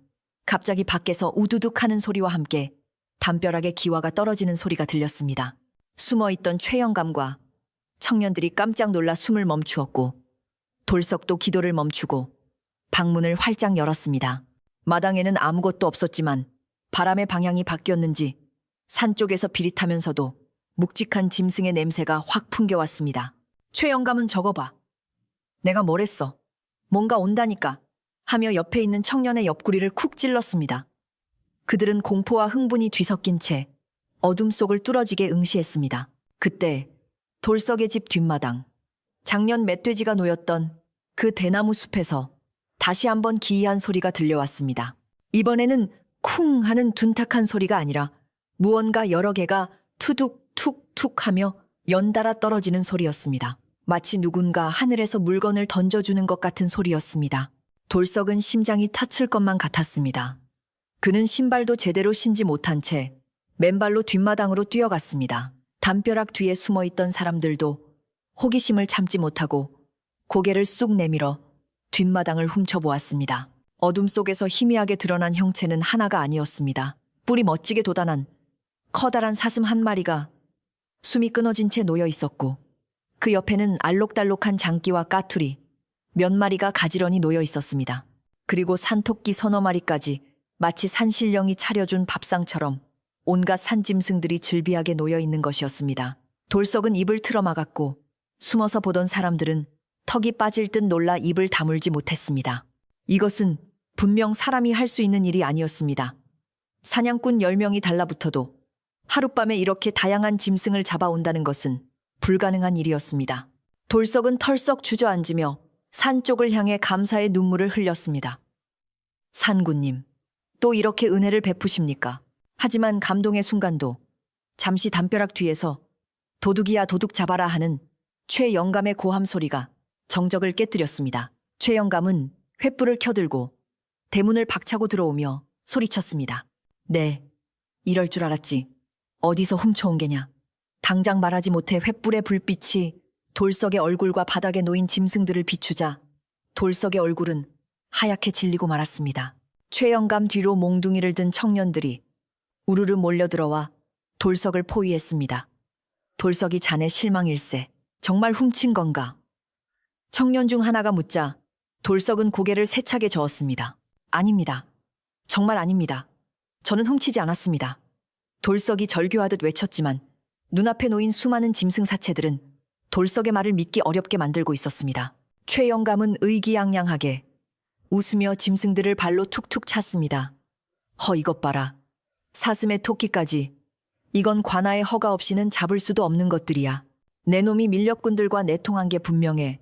갑자기 밖에서 우두둑 하는 소리와 함께 담벼락에 기와가 떨어지는 소리가 들렸습니다. 숨어있던 최영감과 청년들이 깜짝 놀라 숨을 멈추었고 돌석도 기도를 멈추고 방문을 활짝 열었습니다. 마당에는 아무것도 없었지만 바람의 방향이 바뀌었는지 산 쪽에서 비릿하면서도 묵직한 짐승의 냄새가 확 풍겨왔습니다. 최영감은 적어봐. 내가 뭘 했어? 뭔가 온다니까 하며 옆에 있는 청년의 옆구리를 쿡 찔렀습니다. 그들은 공포와 흥분이 뒤섞인 채 어둠 속을 뚫어지게 응시했습니다. 그때 돌석의 집 뒷마당, 작년 멧돼지가 놓였던 그 대나무 숲에서 다시 한번 기이한 소리가 들려왔습니다. 이번에는 쿵 하는 둔탁한 소리가 아니라 무언가 여러 개가 투둑툭툭 하며 연달아 떨어지는 소리였습니다. 마치 누군가 하늘에서 물건을 던져주는 것 같은 소리였습니다. 돌석은 심장이 터칠 것만 같았습니다. 그는 신발도 제대로 신지 못한 채 맨발로 뒷마당으로 뛰어갔습니다. 담벼락 뒤에 숨어있던 사람들도 호기심을 참지 못하고 고개를 쑥 내밀어 뒷마당을 훔쳐보았습니다. 어둠 속에서 희미하게 드러난 형체는 하나가 아니었습니다. 뿔이 멋지게 돋아난 커다란 사슴 한 마리가 숨이 끊어진 채 놓여 있었고 그 옆에는 알록달록한 장기와 까투리 몇 마리가 가지런히 놓여 있었습니다. 그리고 산토끼 서너 마리까지 마치 산신령이 차려준 밥상처럼 온갖 산짐승들이 즐비하게 놓여 있는 것이었습니다. 돌석은 입을 틀어막았고 숨어서 보던 사람들은 턱이 빠질 듯 놀라 입을 다물지 못했습니다. 이것은 분명 사람이 할 수 있는 일이 아니었습니다. 사냥꾼 10명이 달라붙어도 하룻밤에 이렇게 다양한 짐승을 잡아온다는 것은 불가능한 일이었습니다. 돌석은 털썩 주저앉으며 산 쪽을 향해 감사의 눈물을 흘렸습니다. 산군님, 또 이렇게 은혜를 베푸십니까? 하지만 감동의 순간도 잠시 담벼락 뒤에서 도둑이야 도둑 잡아라 하는 최영감의 고함 소리가 정적을 깨뜨렸습니다. 최영감은 횃불을 켜들고 대문을 박차고 들어오며 소리쳤습니다. 네, 이럴 줄 알았지. 어디서 훔쳐온 게냐. 당장 말하지 못해 횃불의 불빛이 돌석의 얼굴과 바닥에 놓인 짐승들을 비추자 돌석의 얼굴은 하얗게 질리고 말았습니다. 최영감 뒤로 몽둥이를 든 청년들이 우르르 몰려들어와 돌석을 포위했습니다. 돌석이 자네 실망일세. 정말 훔친 건가? 청년 중 하나가 묻자 돌석은 고개를 세차게 저었습니다. 아닙니다. 정말 아닙니다. 저는 훔치지 않았습니다. 돌석이 절규하듯 외쳤지만 눈앞에 놓인 수많은 짐승 사체들은 돌석의 말을 믿기 어렵게 만들고 있었습니다. 최영감은 의기양양하게 웃으며 짐승들을 발로 툭툭 찼습니다. 이것 봐라. 사슴의 토끼까지. 이건 관아의 허가 없이는 잡을 수도 없는 것들이야. 내 놈이 밀렵꾼들과 내통한 게 분명해.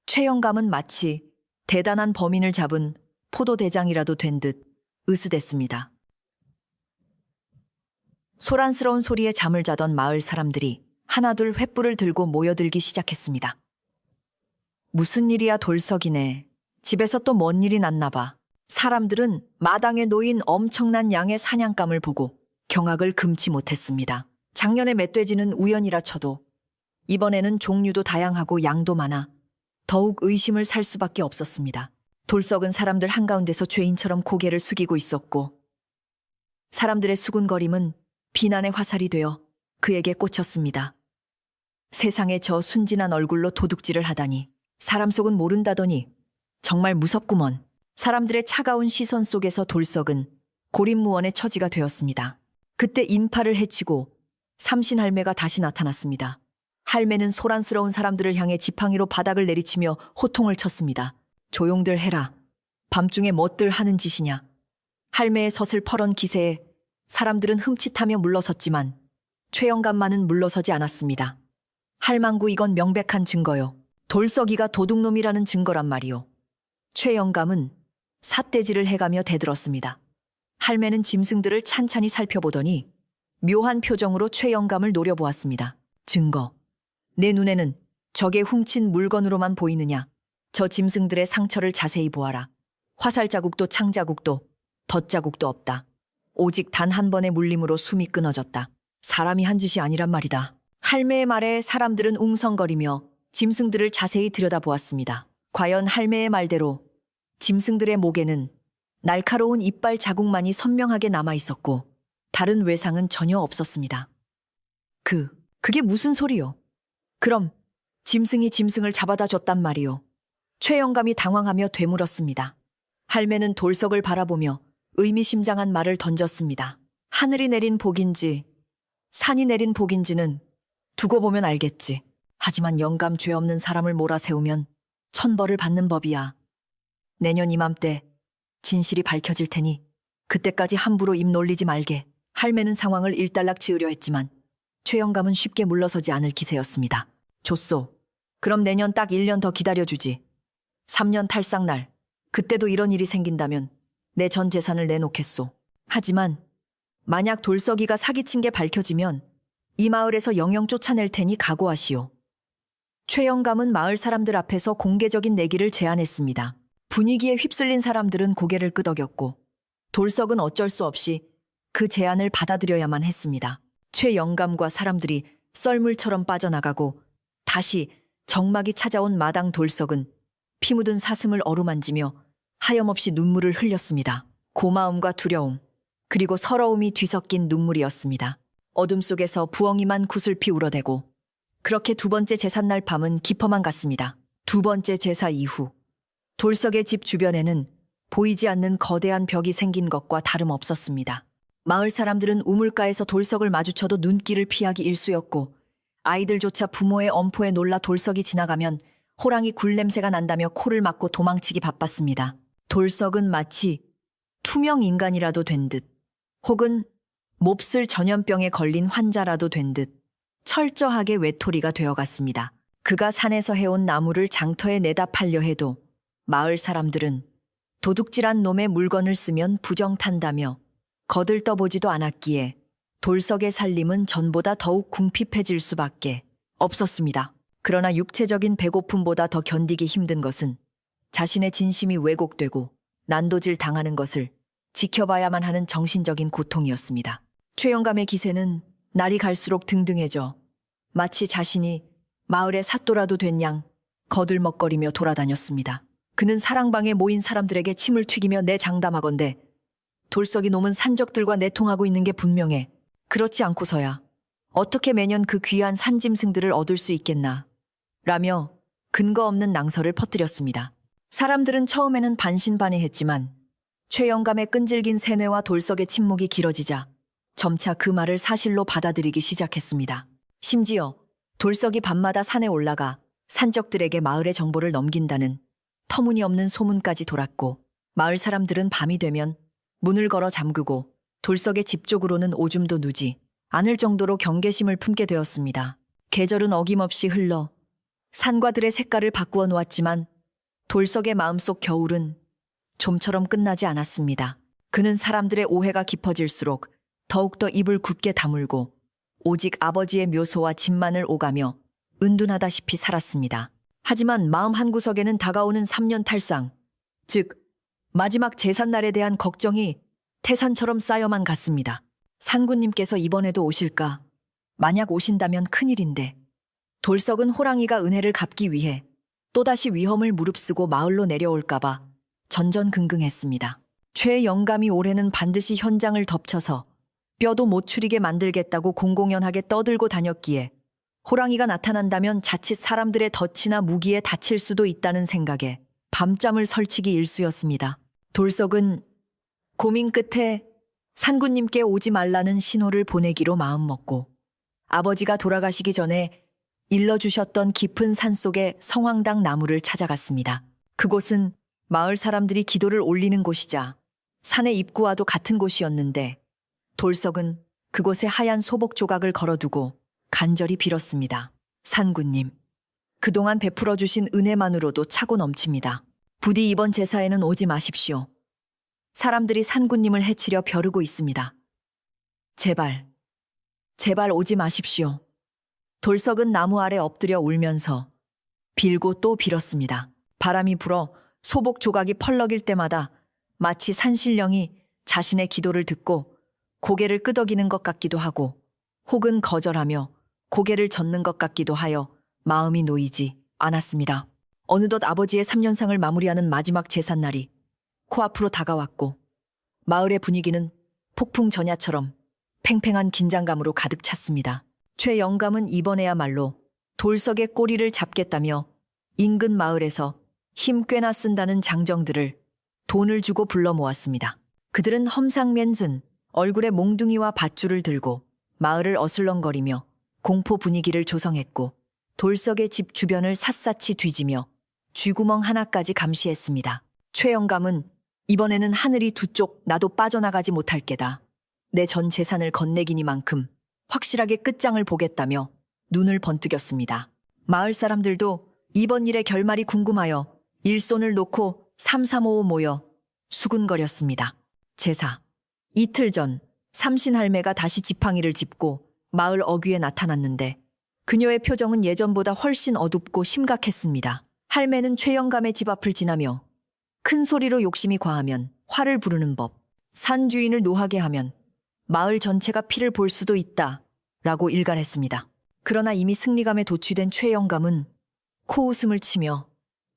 최영감은 마치 대단한 범인을 잡은 포도대장이라도 된 듯 으스댔습니다. 소란스러운 소리에 잠을 자던 마을 사람들이 하나둘 횃불을 들고 모여들기 시작했습니다. 무슨 일이야 돌석이네. 집에서 또 뭔 일이 났나 봐. 사람들은 마당에 놓인 엄청난 양의 사냥감을 보고 경악을 금치 못했습니다. 작년에 멧돼지는 우연이라 쳐도 이번에는 종류도 다양하고 양도 많아 더욱 의심을 살 수밖에 없었습니다. 돌석은 사람들 한가운데서 죄인처럼 고개를 숙이고 있었고 사람들의 수군거림은 비난의 화살이 되어 그에게 꽂혔습니다. 세상에 저 순진한 얼굴로 도둑질을 하다니. 사람 속은 모른다더니 정말 무섭구먼. 사람들의 차가운 시선 속에서 돌석은 고립무원의 처지가 되었습니다. 그때 인파를 해치고 삼신할매가 다시 나타났습니다. 할매는 소란스러운 사람들을 향해 지팡이로 바닥을 내리치며 호통을 쳤습니다. 조용들 해라. 밤중에 뭣들 하는 짓이냐. 할매의 서슬퍼런 기세에 사람들은 흠칫하며 물러섰지만 최영감만은 물러서지 않았습니다. 할망구, 이건 명백한 증거요. 돌석이가 도둑놈이라는 증거란 말이요. 최영감은 삿대질을 해가며 대들었습니다. 할매는 짐승들을 찬찬히 살펴보더니 묘한 표정으로 최영감을 노려보았습니다. 증거. 내 눈에는 저게 훔친 물건으로만 보이느냐. 저 짐승들의 상처를 자세히 보아라. 화살 자국도 창 자국도 덧자국도 없다. 오직 단 한 번의 물림으로 숨이 끊어졌다. 사람이 한 짓이 아니란 말이다. 할매의 말에 사람들은 웅성거리며 짐승들을 자세히 들여다보았습니다. 과연 할매의 말대로 짐승들의 목에는 날카로운 이빨 자국만이 선명하게 남아있었고 다른 외상은 전혀 없었습니다. 그게 무슨 소리요? 그럼 짐승이 짐승을 잡아다 줬단 말이요. 최영감이 당황하며 되물었습니다. 할매는 돌석을 바라보며 의미심장한 말을 던졌습니다. 하늘이 내린 복인지 산이 내린 복인지는 두고 보면 알겠지. 하지만 영감 죄 없는 사람을 몰아세우면 천벌을 받는 법이야. 내년 이맘때 진실이 밝혀질 테니 그때까지 함부로 입 놀리지 말게. 할매는 상황을 일단락 지으려 했지만 최영감은 쉽게 물러서지 않을 기세였습니다. 좋소. 그럼 내년 딱 1년 더 기다려주지. 3년 탈상날. 그때도 이런 일이 생긴다면 내 전 재산을 내놓겠소. 하지만 만약 돌석이가 사기친 게 밝혀지면 이 마을에서 영영 쫓아낼 테니 각오하시오. 최영감은 마을 사람들 앞에서 공개적인 내기를 제안했습니다. 분위기에 휩쓸린 사람들은 고개를 끄덕였고 돌석은 어쩔 수 없이 그 제안을 받아들여야만 했습니다. 최영감과 사람들이 썰물처럼 빠져나가고 다시 정막이 찾아온 마당. 돌석은 피 묻은 사슴을 어루만지며 하염없이 눈물을 흘렸습니다. 고마움과 두려움, 그리고 서러움이 뒤섞인 눈물이었습니다. 어둠 속에서 부엉이만 구슬피 울어대고 그렇게 두 번째 제삿날 밤은 깊어만 갔습니다. 두 번째 제사 이후 돌석의 집 주변에는 보이지 않는 거대한 벽이 생긴 것과 다름없었습니다. 마을 사람들은 우물가에서 돌석을 마주쳐도 눈길을 피하기 일쑤였고 아이들조차 부모의 엄포에 놀라 돌석이 지나가면 호랑이 굴 냄새가 난다며 코를 막고 도망치기 바빴습니다. 돌석은 마치 투명 인간이라도 된 듯, 혹은 몹쓸 전염병에 걸린 환자라도 된 듯 철저하게 외톨이가 되어갔습니다. 그가 산에서 해온 나무를 장터에 내다 팔려 해도 마을 사람들은 도둑질한 놈의 물건을 쓰면 부정탄다며 거들떠보지도 않았기에 돌석의 살림은 전보다 더욱 궁핍해질 수밖에 없었습니다. 그러나 육체적인 배고픔보다 더 견디기 힘든 것은 자신의 진심이 왜곡되고 난도질 당하는 것을 지켜봐야만 하는 정신적인 고통이었습니다. 최영감의 기세는 날이 갈수록 등등해져 마치 자신이 마을의 사또라도 된 양 거들먹거리며 돌아다녔습니다. 그는 사랑방에 모인 사람들에게 침을 튀기며 내장담하건대 돌석이 놈은 산적들과 내통하고 있는 게 분명해. 그렇지 않고서야 어떻게 매년 그 귀한 산짐승들을 얻을 수 있겠나 라며 근거 없는 낭설을 퍼뜨렸습니다. 사람들은 처음에는 반신반의했지만 최영감의 끈질긴 세뇌와 돌석의 침묵이 길어지자 점차 그 말을 사실로 받아들이기 시작했습니다. 심지어 돌석이 밤마다 산에 올라가 산적들에게 마을의 정보를 넘긴다는 터무니없는 소문까지 돌았고 마을 사람들은 밤이 되면 문을 걸어 잠그고 돌석의 집 쪽으로는 오줌도 누지 않을 정도로 경계심을 품게 되었습니다. 계절은 어김없이 흘러 산과들의 색깔을 바꾸어 놓았지만 돌석의 마음속 겨울은 좀처럼 끝나지 않았습니다. 그는 사람들의 오해가 깊어질수록 더욱더 입을 굳게 다물고 오직 아버지의 묘소와 집만을 오가며 은둔하다시피 살았습니다. 하지만 마음 한구석에는 다가오는 3년 탈상, 즉 마지막 제삿날에 대한 걱정이 태산처럼 쌓여만 갔습니다. 산군님께서 이번에도 오실까? 만약 오신다면 큰일인데. 돌석은 호랑이가 은혜를 갚기 위해 또다시 위험을 무릅쓰고 마을로 내려올까봐 전전긍긍했습니다. 최영감이 올해는 반드시 현장을 덮쳐서 뼈도 못 추리게 만들겠다고 공공연하게 떠들고 다녔기에 호랑이가 나타난다면 자칫 사람들의 덫이나 무기에 다칠 수도 있다는 생각에 밤잠을 설치기 일쑤였습니다. 돌석은 고민 끝에 산군님께 오지 말라는 신호를 보내기로 마음먹고 아버지가 돌아가시기 전에 일러주셨던 깊은 산속의 성황당 나무를 찾아갔습니다. 그곳은 마을 사람들이 기도를 올리는 곳이자 산의 입구와도 같은 곳이었는데 돌석은 그곳에 하얀 소복 조각을 걸어두고 간절히 빌었습니다. 산군님, 그동안 베풀어 주신 은혜만으로도 차고 넘칩니다. 부디 이번 제사에는 오지 마십시오. 사람들이 산군님을 해치려 벼르고 있습니다. 제발, 제발 오지 마십시오. 돌석은 나무 아래 엎드려 울면서 빌고 또 빌었습니다. 바람이 불어 소복 조각이 펄럭일 때마다 마치 산신령이 자신의 기도를 듣고 고개를 끄덕이는 것 같기도 하고 혹은 거절하며 고개를 젓는 것 같기도 하여 마음이 놓이지 않았습니다. 어느덧 아버지의 3년상을 마무리하는 마지막 제삿날이 코앞으로 다가왔고 마을의 분위기는 폭풍 전야처럼 팽팽한 긴장감으로 가득 찼습니다. 최영감은 이번에야말로 돌석의 꼬리를 잡겠다며 인근 마을에서 힘 꽤나 쓴다는 장정들을 돈을 주고 불러 모았습니다. 그들은 험상맨진 얼굴에 몽둥이와 밧줄을 들고 마을을 어슬렁거리며 공포 분위기를 조성했고 돌석의 집 주변을 샅샅이 뒤지며 쥐구멍 하나까지 감시했습니다. 최영감은 이번에는 하늘이 두 쪽 나도 빠져나가지 못할 게다. 내 전 재산을 건네기니만큼 확실하게 끝장을 보겠다며 눈을 번뜩였습니다. 마을 사람들도 이번 일의 결말이 궁금하여 일손을 놓고 삼삼오오 모여 수군거렸습니다. 제사. 이틀 전 삼신할매가 다시 지팡이를 짚고 마을 어귀에 나타났는데 그녀의 표정은 예전보다 훨씬 어둡고 심각했습니다. 할매는 최영감의 집 앞을 지나며 큰 소리로 욕심이 과하면 화를 부르는 법, 산 주인을 노하게 하면 마을 전체가 피를 볼 수도 있다 라고 일갈했습니다. 그러나 이미 승리감에 도취된 최영감은 코웃음을 치며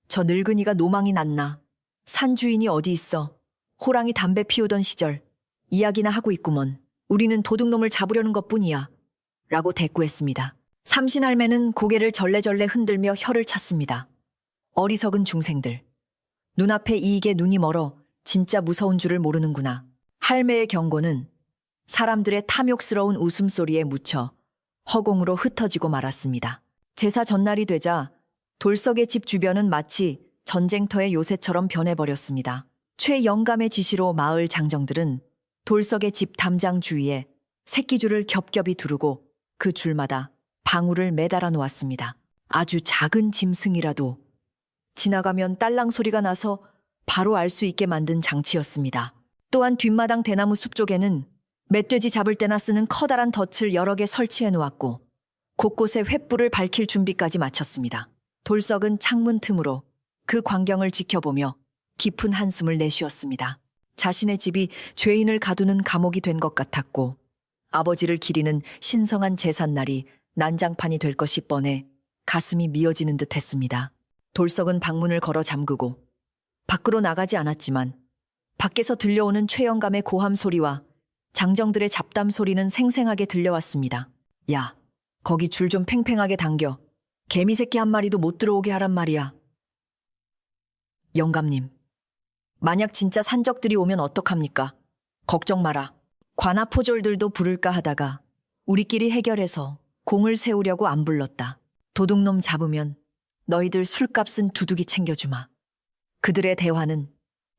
저 늙은이가 노망이 났나? 산 주인이 어디 있어? 호랑이 담배 피우던 시절 이야기나 하고 있구먼. 우리는 도둑놈을 잡으려는 것뿐이야 라고 대꾸했습니다. 삼신할매는 고개를 절레절레 흔들며 혀를 찼습니다. 어리석은 중생들. 눈앞에 이익에 눈이 멀어 진짜 무서운 줄을 모르는구나. 할매의 경고는 사람들의 탐욕스러운 웃음소리에 묻혀 허공으로 흩어지고 말았습니다. 제사 전날이 되자 돌석의 집 주변은 마치 전쟁터의 요새처럼 변해버렸습니다. 최영감의 지시로 마을 장정들은 돌석의 집 담장 주위에 새끼줄을 겹겹이 두르고 그 줄마다 방울을 매달아 놓았습니다. 아주 작은 짐승이라도 지나가면 딸랑 소리가 나서 바로 알 수 있게 만든 장치였습니다. 또한 뒷마당 대나무 숲 쪽에는 멧돼지 잡을 때나 쓰는 커다란 덫을 여러 개 설치해 놓았고 곳곳에 횃불을 밝힐 준비까지 마쳤습니다. 돌석은 창문 틈으로 그 광경을 지켜보며 깊은 한숨을 내쉬었습니다. 자신의 집이 죄인을 가두는 감옥이 된 것 같았고 아버지를 기리는 신성한 제삿날이 난장판이 될 것이 뻔해 가슴이 미어지는 듯 했습니다. 돌석은 방문을 걸어 잠그고 밖으로 나가지 않았지만 밖에서 들려오는 최영감의 고함 소리와 장정들의 잡담 소리는 생생하게 들려왔습니다. 야, 거기 줄 좀 팽팽하게 당겨. 개미 새끼 한 마리도 못 들어오게 하란 말이야. 영감님, 만약 진짜 산적들이 오면 어떡합니까? 걱정 마라. 관아포졸들도 부를까 하다가 우리끼리 해결해서 공을 세우려고 안 불렀다. 도둑놈 잡으면 너희들 술값은 두둑이 챙겨주마. 그들의 대화는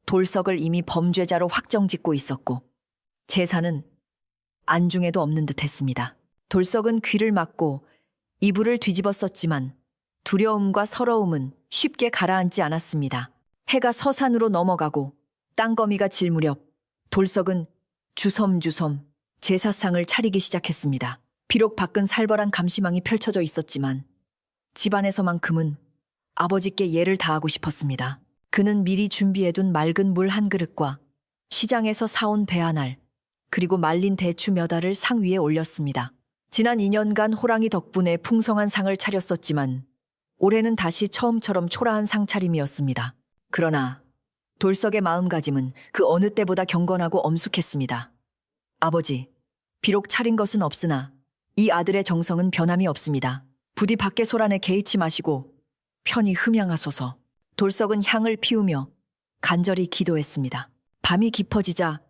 돌석을 이미 범죄자로 확정짓고 있었고 제사는 안중에도 없는 듯했습니다. 돌석은 귀를 막고 이불을 뒤집었었지만 두려움과 서러움은 쉽게 가라앉지 않았습니다. 해가 서산으로 넘어가고 땅거미가 질 무렵 돌석은 주섬주섬 제사상을 차리기 시작했습니다. 비록 밖은 살벌한 감시망이 펼쳐져 있었지만 집안에서만큼은 아버지께 예를 다하고 싶었습니다. 그는 미리 준비해둔 맑은 물 한 그릇과 시장에서 사온 배 한 알, 그리고 말린 대추 몇 알을 상 위에 올렸습니다. 지난 2년간 호랑이 덕분에 풍성한 상을 차렸었지만 올해는 다시 처음처럼 초라한 상차림이었습니다. 그러나 돌석의 마음가짐은 그 어느 때보다 경건하고 엄숙했습니다. 아버지, 비록 차린 것은 없으나 이 아들의 정성은 변함이 없습니다. 부디 밖에 소란에 개의치 마시고 편히 흠양하소서. 돌석은 향을 피우며 간절히 기도했습니다. 밤이 깊어지자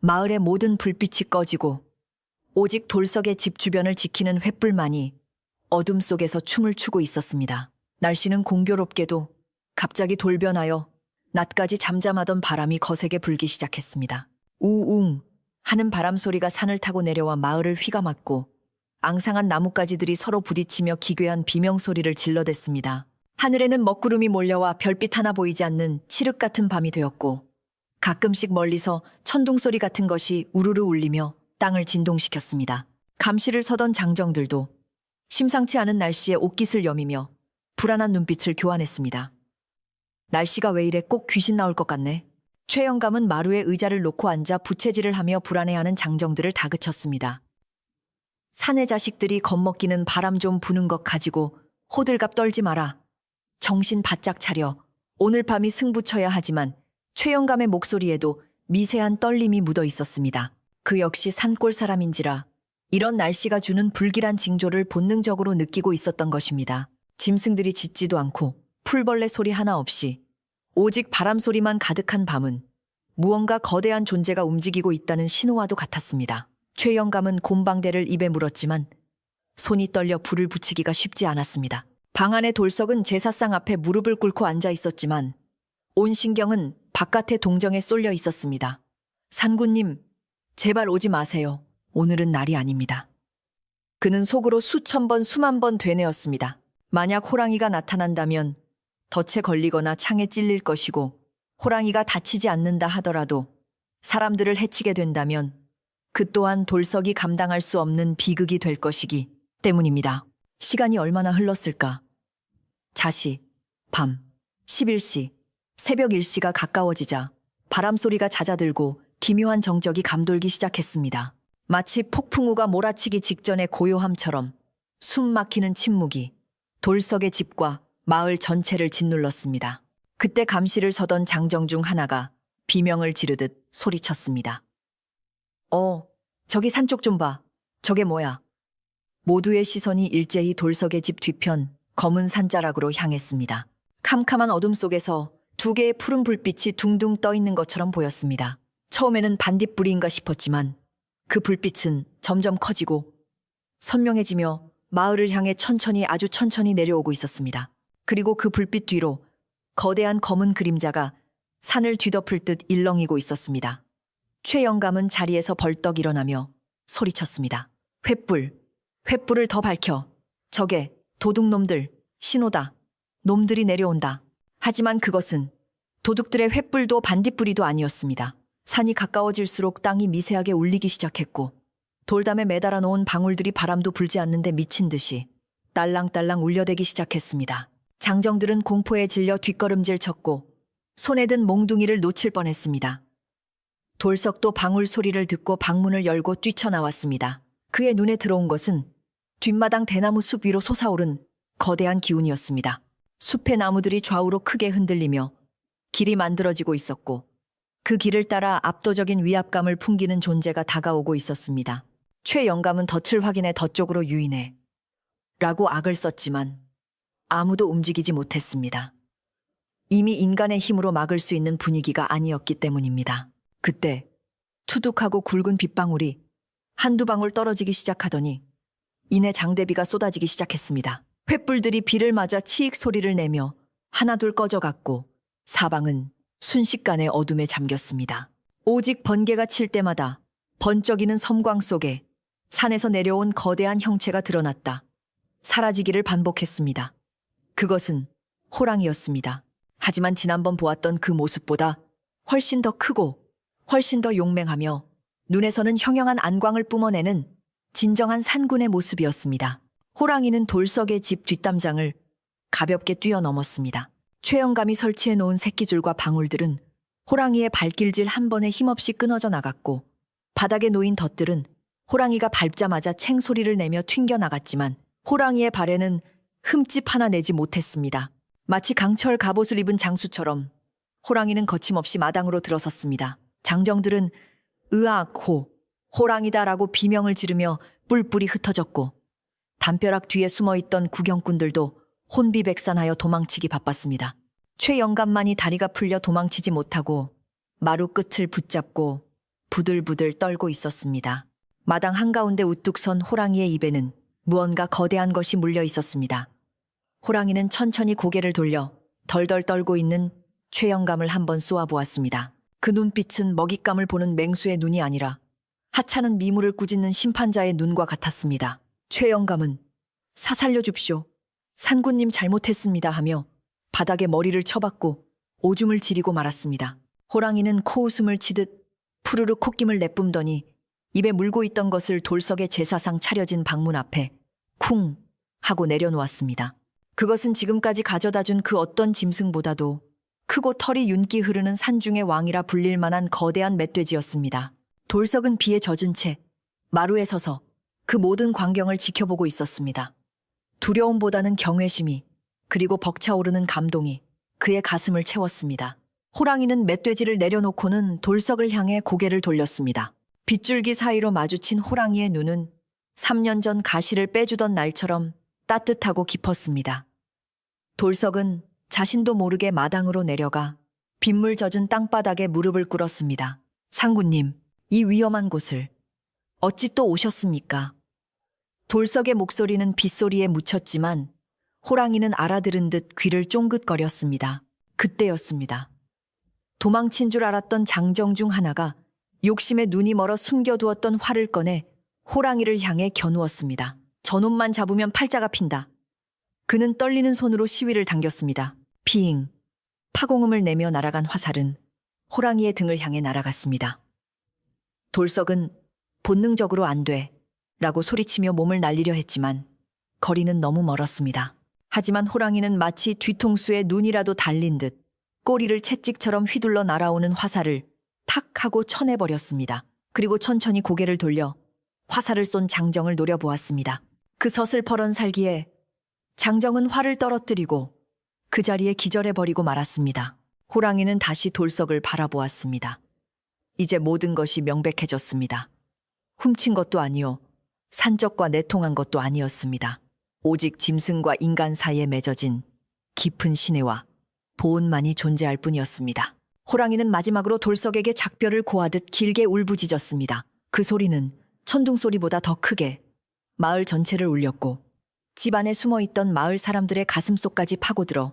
마을의 모든 불빛이 꺼지고 오직 돌석의 집 주변을 지키는 횃불만이 어둠 속에서 춤을 추고 있었습니다. 날씨는 공교롭게도 갑자기 돌변하여 낮까지 잠잠하던 바람이 거세게 불기 시작했습니다. 우웅 하는 바람 소리가 산을 타고 내려와 마을을 휘감았고 앙상한 나뭇가지들이 서로 부딪히며 기괴한 비명소리를 질러댔습니다. 하늘에는 먹구름이 몰려와 별빛 하나 보이지 않는 칠흑 같은 밤이 되었고 가끔씩 멀리서 천둥소리 같은 것이 우르르 울리며 땅을 진동시켰습니다. 감시를 서던 장정들도 심상치 않은 날씨에 옷깃을 여미며 불안한 눈빛을 교환했습니다. 날씨가 왜 이래 꼭 귀신 나올 것 같네. 최영감은 마루에 의자를 놓고 앉아 부채질을 하며 불안해하는 장정들을 다그쳤습니다. 사내 자식들이 겁먹기는 바람 좀 부는 것 가지고 호들갑 떨지 마라. 정신 바짝 차려. 오늘 밤이 승부쳐야 하지만 최영감의 목소리에도 미세한 떨림이 묻어 있었습니다. 그 역시 산골 사람인지라 이런 날씨가 주는 불길한 징조를 본능적으로 느끼고 있었던 것입니다. 짐승들이 짖지도 않고 풀벌레 소리 하나 없이 오직 바람 소리만 가득한 밤은 무언가 거대한 존재가 움직이고 있다는 신호와도 같았습니다. 최영감은 곰방대를 입에 물었지만 손이 떨려 불을 붙이기가 쉽지 않았습니다. 방 안의 돌석은 제사상 앞에 무릎을 꿇고 앉아 있었지만 온 신경은 바깥의 동정에 쏠려 있었습니다. 산군님, 제발 오지 마세요. 오늘은 날이 아닙니다. 그는 속으로 수천 번 수만 번 되뇌었습니다. 만약 호랑이가 나타난다면 덫에 걸리거나 창에 찔릴 것이고 호랑이가 다치지 않는다 하더라도 사람들을 해치게 된다면 그 또한 돌석이 감당할 수 없는 비극이 될 것이기 때문입니다. 시간이 얼마나 흘렀을까? 자시, 밤, 11시, 새벽 일시가 가까워지자 바람소리가 잦아들고 기묘한 정적이 감돌기 시작했습니다. 마치 폭풍우가 몰아치기 직전의 고요함처럼 숨 막히는 침묵이 돌석의 집과 마을 전체를 짓눌렀습니다. 그때 감시를 서던 장정 중 하나가 비명을 지르듯 소리쳤습니다. 저기 산 쪽 좀 봐. 저게 뭐야? 모두의 시선이 일제히 돌석의 집 뒤편 검은 산자락으로 향했습니다. 캄캄한 어둠 속에서 두 개의 푸른 불빛이 둥둥 떠 있는 것처럼 보였습니다. 처음에는 반딧불이인가 싶었지만 그 불빛은 점점 커지고 선명해지며 마을을 향해 아주 천천히 내려오고 있었습니다. 그리고 그 불빛 뒤로 거대한 검은 그림자가 산을 뒤덮을 듯 일렁이고 있었습니다. 최 영감은 자리에서 벌떡 일어나며 소리쳤습니다. 횃불을 더 밝혀. 저게 도둑놈들, 신호다. 놈들이 내려온다. 하지만 그것은 도둑들의 횃불도 반딧불이도 아니었습니다. 산이 가까워질수록 땅이 미세하게 울리기 시작했고 돌담에 매달아 놓은 방울들이 바람도 불지 않는데 미친 듯이 딸랑딸랑 울려대기 시작했습니다. 장정들은 공포에 질려 뒷걸음질 쳤고 손에 든 몽둥이를 놓칠 뻔했습니다. 돌석도 방울 소리를 듣고 방문을 열고 뛰쳐나왔습니다. 그의 눈에 들어온 것은 뒷마당 대나무 숲 위로 솟아오른 거대한 기운이었습니다. 숲의 나무들이 좌우로 크게 흔들리며 길이 만들어지고 있었고 그 길을 따라 압도적인 위압감을 풍기는 존재가 다가오고 있었습니다. 최 영감은 덫을 확인해 덫 쪽으로 유인해 라고 악을 썼지만 아무도 움직이지 못했습니다. 이미 인간의 힘으로 막을 수 있는 분위기가 아니었기 때문입니다. 그때 투둑하고 굵은 빗방울이 한두 방울 떨어지기 시작하더니 이내 장대비가 쏟아지기 시작했습니다. 횃불들이 비를 맞아 치익 소리를 내며 하나둘 꺼져갔고 사방은 순식간에 어둠에 잠겼습니다. 오직 번개가 칠 때마다 번쩍이는 섬광 속에 산에서 내려온 거대한 형체가 드러났다. 사라지기를 반복했습니다. 그것은 호랑이였습니다. 하지만 지난번 보았던 그 모습보다 훨씬 더 크고 훨씬 더 용맹하며 눈에서는 형형한 안광을 뿜어내는 진정한 산군의 모습이었습니다. 호랑이는 돌석의 집 뒷담장을 가볍게 뛰어넘었습니다. 최영감이 설치해 놓은 새끼줄과 방울들은 호랑이의 발길질 한 번에 힘없이 끊어져 나갔고 바닥에 놓인 덫들은 호랑이가 밟자마자 챙 소리를 내며 튕겨 나갔지만 호랑이의 발에는 흠집 하나 내지 못했습니다. 마치 강철 갑옷을 입은 장수처럼 호랑이는 거침없이 마당으로 들어섰습니다. 장정들은 호랑이다라고 비명을 지르며 뿔뿔이 흩어졌고 담벼락 뒤에 숨어있던 구경꾼들도 혼비백산하여 도망치기 바빴습니다. 최 영감만이 다리가 풀려 도망치지 못하고 마루 끝을 붙잡고 부들부들 떨고 있었습니다. 마당 한가운데 우뚝 선 호랑이의 입에는 무언가 거대한 것이 물려 있었습니다. 호랑이는 천천히 고개를 돌려 덜덜 떨고 있는 최 영감을 한번 쏘아보았습니다. 그 눈빛은 먹잇감을 보는 맹수의 눈이 아니라 하찮은 미물을 꾸짖는 심판자의 눈과 같았습니다. 최 영감은 살려줍쇼. 산군님 잘못했습니다 하며 바닥에 머리를 쳐박고 오줌을 지리고 말았습니다. 호랑이는 코웃음을 치듯 푸르르 콧김을 내뿜더니 입에 물고 있던 것을 돌석의 제사상 차려진 방문 앞에 쿵 하고 내려놓았습니다. 그것은 지금까지 가져다준 그 어떤 짐승보다도 크고 털이 윤기 흐르는 산중의 왕이라 불릴 만한 거대한 멧돼지였습니다. 돌석은 비에 젖은 채 마루에 서서 그 모든 광경을 지켜보고 있었습니다. 두려움보다는 경외심이 그리고 벅차오르는 감동이 그의 가슴을 채웠습니다. 호랑이는 멧돼지를 내려놓고는 돌석을 향해 고개를 돌렸습니다. 빗줄기 사이로 마주친 호랑이의 눈은 3년 전 가시를 빼주던 날처럼 따뜻하고 깊었습니다. 돌석은 자신도 모르게 마당으로 내려가 빗물 젖은 땅바닥에 무릎을 꿇었습니다. 상구님, 이 위험한 곳을 어찌 또 오셨습니까? 돌석의 목소리는 빗소리에 묻혔지만 호랑이는 알아들은 듯 귀를 쫑긋거렸습니다. 그때였습니다. 도망친 줄 알았던 장정 중 하나가 욕심에 눈이 멀어 숨겨두었던 활을 꺼내 호랑이를 향해 겨누었습니다. 저놈만 잡으면 팔자가 핀다. 그는 떨리는 손으로 시위를 당겼습니다. 피잉. 파공음을 내며 날아간 화살은 호랑이의 등을 향해 날아갔습니다. 돌석은 본능적으로 안 돼 라고 소리치며 몸을 날리려 했지만 거리는 너무 멀었습니다. 하지만 호랑이는 마치 뒤통수에 눈이라도 달린 듯 꼬리를 채찍처럼 휘둘러 날아오는 화살을 탁 하고 쳐내버렸습니다. 그리고 천천히 고개를 돌려 화살을 쏜 장정을 노려보았습니다. 그 서슬퍼런 살기에 장정은 활을 떨어뜨리고 그 자리에 기절해버리고 말았습니다. 호랑이는 다시 돌석을 바라보았습니다. 이제 모든 것이 명백해졌습니다. 훔친 것도 아니요, 산적과 내통한 것도 아니었습니다. 오직 짐승과 인간 사이에 맺어진 깊은 신뢰와 보온만이 존재할 뿐이었습니다. 호랑이는 마지막으로 돌석에게 작별을 고하듯 길게 울부짖었습니다. 그 소리는 천둥 소리보다 더 크게 마을 전체를 울렸고 집 안에 숨어있던 마을 사람들의 가슴속까지 파고들어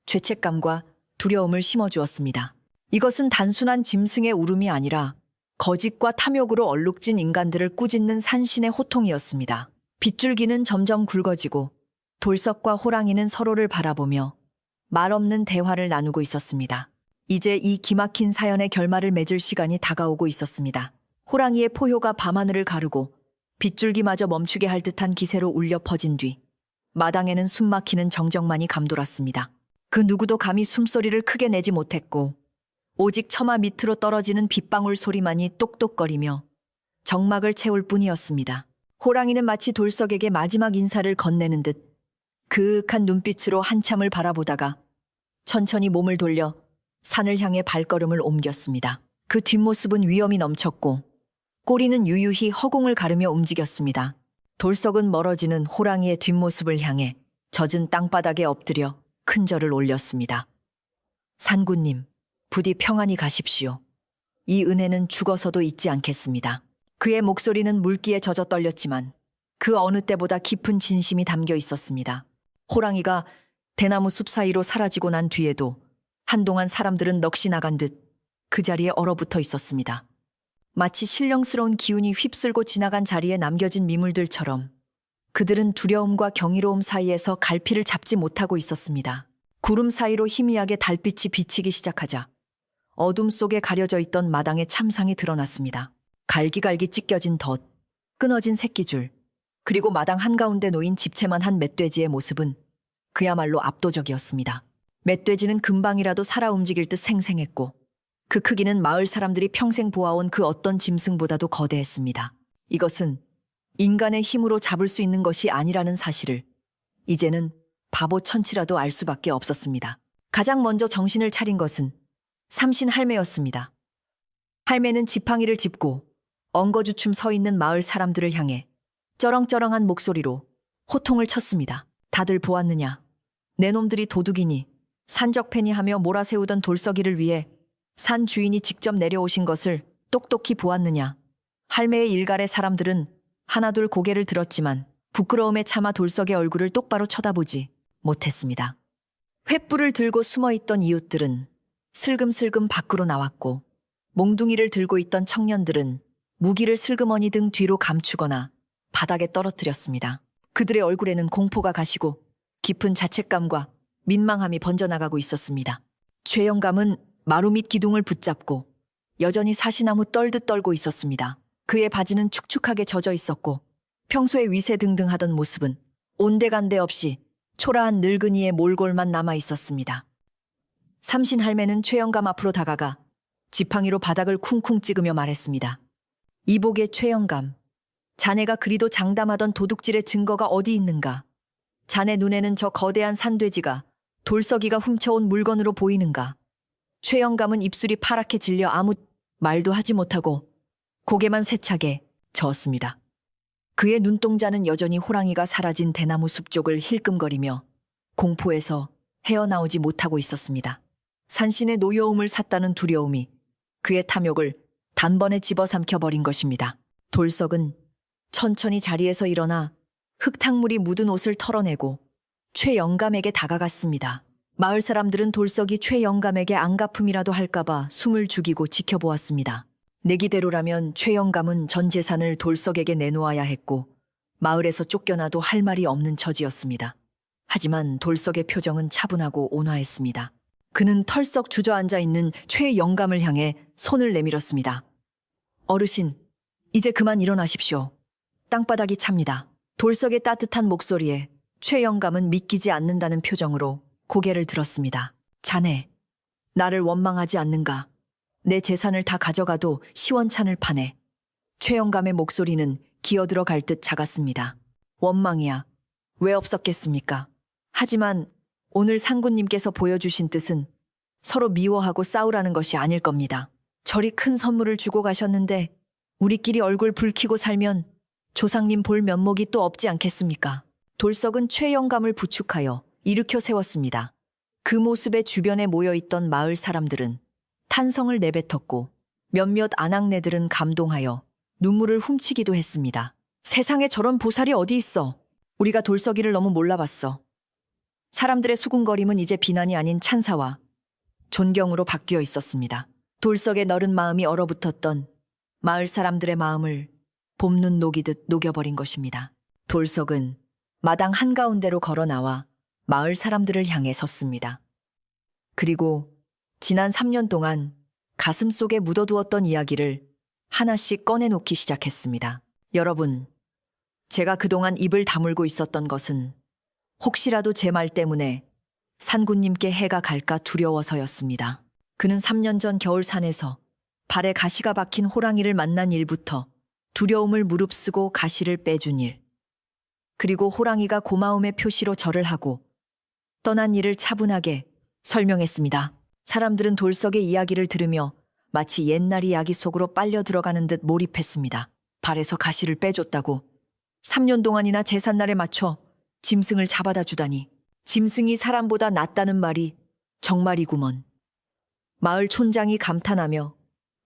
죄책감과 두려움을 심어주었습니다. 이것은 단순한 짐승의 울음이 아니라 거짓과 탐욕으로 얼룩진 인간들을 꾸짖는 산신의 호통이었습니다. 빗줄기는 점점 굵어지고 돌석과 호랑이는 서로를 바라보며 말없는 대화를 나누고 있었습니다. 이제 이 기막힌 사연의 결말을 맺을 시간이 다가오고 있었습니다. 호랑이의 포효가 밤하늘을 가르고 빗줄기마저 멈추게 할 듯한 기세로 울려 퍼진 뒤 마당에는 숨막히는 정적만이 감돌았습니다. 그 누구도 감히 숨소리를 크게 내지 못했고 오직 처마 밑으로 떨어지는 빗방울 소리만이 똑똑거리며 정막을 채울 뿐이었습니다. 호랑이는 마치 돌석에게 마지막 인사를 건네는 듯 그윽한 눈빛으로 한참을 바라보다가 천천히 몸을 돌려 산을 향해 발걸음을 옮겼습니다. 그 뒷모습은 위험이 넘쳤고 꼬리는 유유히 허공을 가르며 움직였습니다. 돌석은 멀어지는 호랑이의 뒷모습을 향해 젖은 땅바닥에 엎드려 큰 절을 올렸습니다. 산군님, 부디 평안히 가십시오. 이 은혜는 죽어서도 잊지 않겠습니다. 그의 목소리는 물기에 젖어 떨렸지만 그 어느 때보다 깊은 진심이 담겨 있었습니다. 호랑이가 대나무 숲 사이로 사라지고 난 뒤에도 한동안 사람들은 넋이 나간 듯 그 자리에 얼어붙어 있었습니다. 마치 신령스러운 기운이 휩쓸고 지나간 자리에 남겨진 미물들처럼 그들은 두려움과 경이로움 사이에서 갈피를 잡지 못하고 있었습니다. 구름 사이로 희미하게 달빛이 비치기 시작하자 어둠 속에 가려져 있던 마당의 참상이 드러났습니다. 갈기갈기 찢겨진 덫, 끊어진 새끼줄, 그리고 마당 한가운데 놓인 집채만한 멧돼지의 모습은 그야말로 압도적이었습니다. 멧돼지는 금방이라도 살아 움직일 듯 생생했고 그 크기는 마을 사람들이 평생 보아온 그 어떤 짐승보다도 거대했습니다. 이것은 인간의 힘으로 잡을 수 있는 것이 아니라는 사실을 이제는 바보 천치라도 알 수밖에 없었습니다. 가장 먼저 정신을 차린 것은 삼신 할매였습니다. 할매는 지팡이를 짚고 엉거주춤 서 있는 마을 사람들을 향해 쩌렁쩌렁한 목소리로 호통을 쳤습니다. 다들 보았느냐? 내 놈들이 도둑이니 산적패니 하며 몰아세우던 돌석이를 위해 산 주인이 직접 내려오신 것을 똑똑히 보았느냐? 할매의 일갈의 사람들은 하나둘 고개를 들었지만 부끄러움에 차마 돌석의 얼굴을 똑바로 쳐다보지 못했습니다. 횃불을 들고 숨어있던 이웃들은 슬금슬금 밖으로 나왔고 몽둥이를 들고 있던 청년들은 무기를 슬그머니 등 뒤로 감추거나 바닥에 떨어뜨렸습니다. 그들의 얼굴에는 공포가 가시고 깊은 자책감과 민망함이 번져나가고 있었습니다. 최영감은 마루 밑 기둥을 붙잡고 여전히 사시나무 떨듯 떨고 있었습니다. 그의 바지는 축축하게 젖어 있었고 평소에 위세등등하던 모습은 온데간데 없이 초라한 늙은이의 몰골만 남아 있었습니다. 삼신 할매는 최영감 앞으로 다가가 지팡이로 바닥을 쿵쿵 찍으며 말했습니다. 이복의 최영감, 자네가 그리도 장담하던 도둑질의 증거가 어디 있는가? 자네 눈에는 저 거대한 산돼지가 돌석이가 훔쳐온 물건으로 보이는가? 최영감은 입술이 파랗게 질려 아무 말도 하지 못하고 고개만 세차게 저었습니다. 그의 눈동자는 여전히 호랑이가 사라진 대나무 숲 쪽을 힐끔거리며 공포에서 헤어나오지 못하고 있었습니다. 산신의 노여움을 샀다는 두려움이 그의 탐욕을 단번에 집어삼켜버린 것입니다. 돌석은 천천히 자리에서 일어나 흙탕물이 묻은 옷을 털어내고 최영감에게 다가갔습니다. 마을 사람들은 돌석이 최영감에게 안갚음이라도 할까봐 숨을 죽이고 지켜보았습니다. 내기대로라면 최영감은 전 재산을 돌석에게 내놓아야 했고 마을에서 쫓겨나도 할 말이 없는 처지였습니다. 하지만 돌석의 표정은 차분하고 온화했습니다. 그는 털썩 주저앉아 있는 최영감을 향해 손을 내밀었습니다. 어르신, 이제 그만 일어나십시오. 땅바닥이 찹니다. 돌석의 따뜻한 목소리에 최영감은 믿기지 않는다는 표정으로 고개를 들었습니다. 자네, 나를 원망하지 않는가? 내 재산을 다 가져가도 시원찮을 판에. 최영감의 목소리는 기어들어갈 듯 작았습니다. 원망이야. 왜 없었겠습니까? 하지만 오늘 상군님께서 보여주신 뜻은 서로 미워하고 싸우라는 것이 아닐 겁니다. 저리 큰 선물을 주고 가셨는데 우리끼리 얼굴 붉히고 살면 조상님 볼 면목이 또 없지 않겠습니까? 돌석은 최영감을 부축하여 일으켜 세웠습니다. 그 모습에 주변에 모여있던 마을 사람들은 탄성을 내뱉었고 몇몇 아낙네들은 감동하여 눈물을 훔치기도 했습니다. 세상에 저런 보살이 어디 있어? 우리가 돌석이를 너무 몰라봤어. 사람들의 수군거림은 이제 비난이 아닌 찬사와 존경으로 바뀌어 있었습니다. 돌석의 너른 마음이 얼어붙었던 마을 사람들의 마음을 봄눈 녹이듯 녹여버린 것입니다. 돌석은 마당 한가운데로 걸어 나와 마을 사람들을 향해 섰습니다. 그리고 지난 3년 동안 가슴 속에 묻어두었던 이야기를 하나씩 꺼내놓기 시작했습니다. 여러분, 제가 그동안 입을 다물고 있었던 것은 혹시라도 제 말 때문에 산군님께 해가 갈까 두려워서였습니다. 그는 3년 전 겨울산에서 발에 가시가 박힌 호랑이를 만난 일부터 두려움을 무릅쓰고 가시를 빼준 일, 그리고 호랑이가 고마움의 표시로 절을 하고 떠난 일을 차분하게 설명했습니다. 사람들은 돌석의 이야기를 들으며 마치 옛날 이야기 속으로 빨려 들어가는 듯 몰입했습니다. 발에서 가시를 빼줬다고 3년 동안이나 제삿날에 맞춰 짐승을 잡아다 주다니. 짐승이 사람보다 낫다는 말이 정말이구먼. 마을 촌장이 감탄하며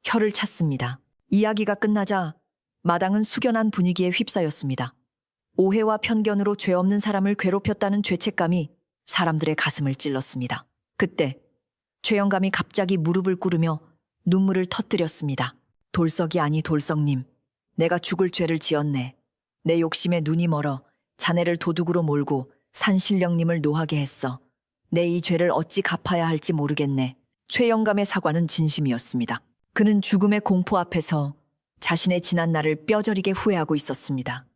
혀를 찼습니다. 이야기가 끝나자 마당은 숙연한 분위기에 휩싸였습니다. 오해와 편견으로 죄 없는 사람을 괴롭혔다는 죄책감이 사람들의 가슴을 찔렀습니다. 그때 최영감이 갑자기 무릎을 꿇으며 눈물을 터뜨렸습니다. 돌석이 아니 돌석님, 내가 죽을 죄를 지었네. 내 욕심에 눈이 멀어 자네를 도둑으로 몰고 산신령님을 노하게 했어. 내 이 죄를 어찌 갚아야 할지 모르겠네. 최영감의 사과는 진심이었습니다. 그는 죽음의 공포 앞에서 자신의 지난 날을 뼈저리게 후회하고 있었습니다.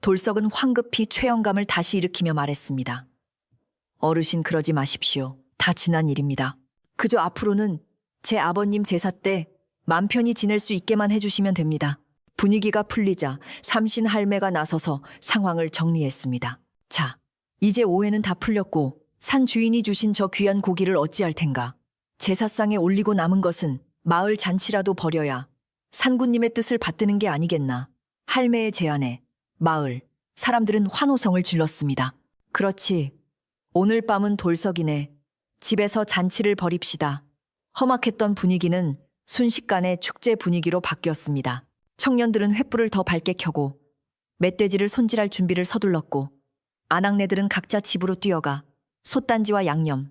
돌석은 황급히 최영감을 다시 일으키며 말했습니다. 어르신 그러지 마십시오. 다 지난 일입니다. 그저 앞으로는 제 아버님 제사 때 맘 편히 지낼 수 있게만 해주시면 됩니다. 분위기가 풀리자 삼신 할매가 나서서 상황을 정리했습니다. 자, 이제 오해는 다 풀렸고 산 주인이 주신 저 귀한 고기를 어찌할 텐가. 제사상에 올리고 남은 것은 마을 잔치라도 벌여야 산군님의 뜻을 받드는 게 아니겠나. 할매의 제안에 마을 사람들은 환호성을 질렀습니다. 그렇지. 오늘 밤은 돌석이네. 집에서 잔치를 벌입시다. 험악했던 분위기는 순식간에 축제 분위기로 바뀌었습니다. 청년들은 횃불을 더 밝게 켜고 멧돼지를 손질할 준비를 서둘렀고 아낙네들은 각자 집으로 뛰어가 솥단지와 양념,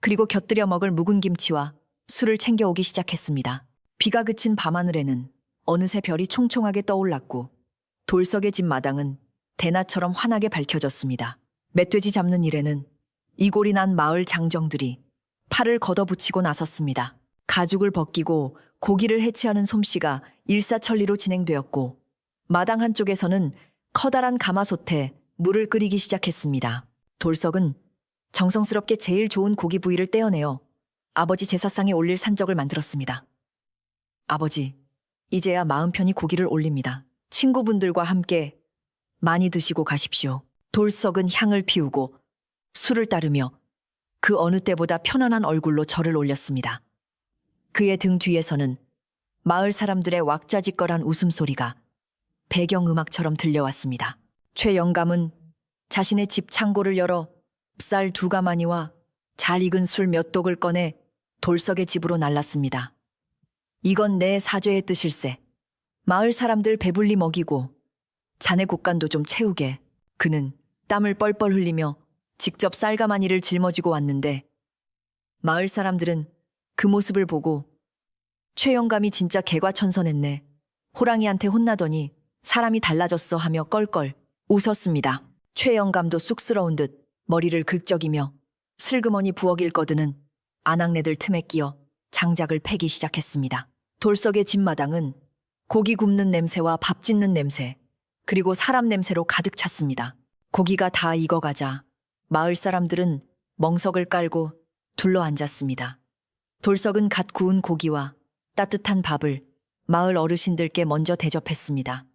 그리고 곁들여 먹을 묵은 김치와 술을 챙겨오기 시작했습니다. 비가 그친 밤하늘에는 어느새 별이 총총하게 떠올랐고 돌석의 집 마당은 대낮처럼 환하게 밝혀졌습니다. 멧돼지 잡는 일에는 이골이 난 마을 장정들이 팔을 걷어붙이고 나섰습니다. 가죽을 벗기고 고기를 해체하는 솜씨가 일사천리로 진행되었고 마당 한쪽에서는 커다란 가마솥에 물을 끓이기 시작했습니다. 돌석은 정성스럽게 제일 좋은 고기 부위를 떼어내어 아버지 제사상에 올릴 산적을 만들었습니다. 아버지, 이제야 마음 편히 고기를 올립니다. 친구분들과 함께 많이 드시고 가십시오. 돌석은 향을 피우고 술을 따르며 그 어느 때보다 편안한 얼굴로 절을 올렸습니다. 그의 등 뒤에서는 마을 사람들의 왁자지껄한 웃음소리가 배경음악처럼 들려왔습니다. 최영감은 자신의 집 창고를 열어 쌀 2가마니와 잘 익은 술 몇 독을 꺼내 돌석의 집으로 날랐습니다. 이건 내 사죄의 뜻일세. 마을 사람들 배불리 먹이고 자네 곳간도 좀 채우게. 그는 땀을 뻘뻘 흘리며 직접 쌀가마니를 짊어지고 왔는데 마을 사람들은 그 모습을 보고 최영감이 진짜 개과천선했네. 호랑이한테 혼나더니 사람이 달라졌어 하며 껄껄 웃었습니다. 최영감도 쑥스러운 듯 머리를 긁적이며 슬그머니 부엌일 거드는 아낙네들 틈에 끼어 장작을 패기 시작했습니다. 돌석의 집마당은 고기 굽는 냄새와 밥 짓는 냄새, 그리고 사람 냄새로 가득 찼습니다. 고기가 다 익어가자 마을 사람들은 멍석을 깔고 둘러앉았습니다. 돌석은 갓 구운 고기와 따뜻한 밥을 마을 어르신들께 먼저 대접했습니다.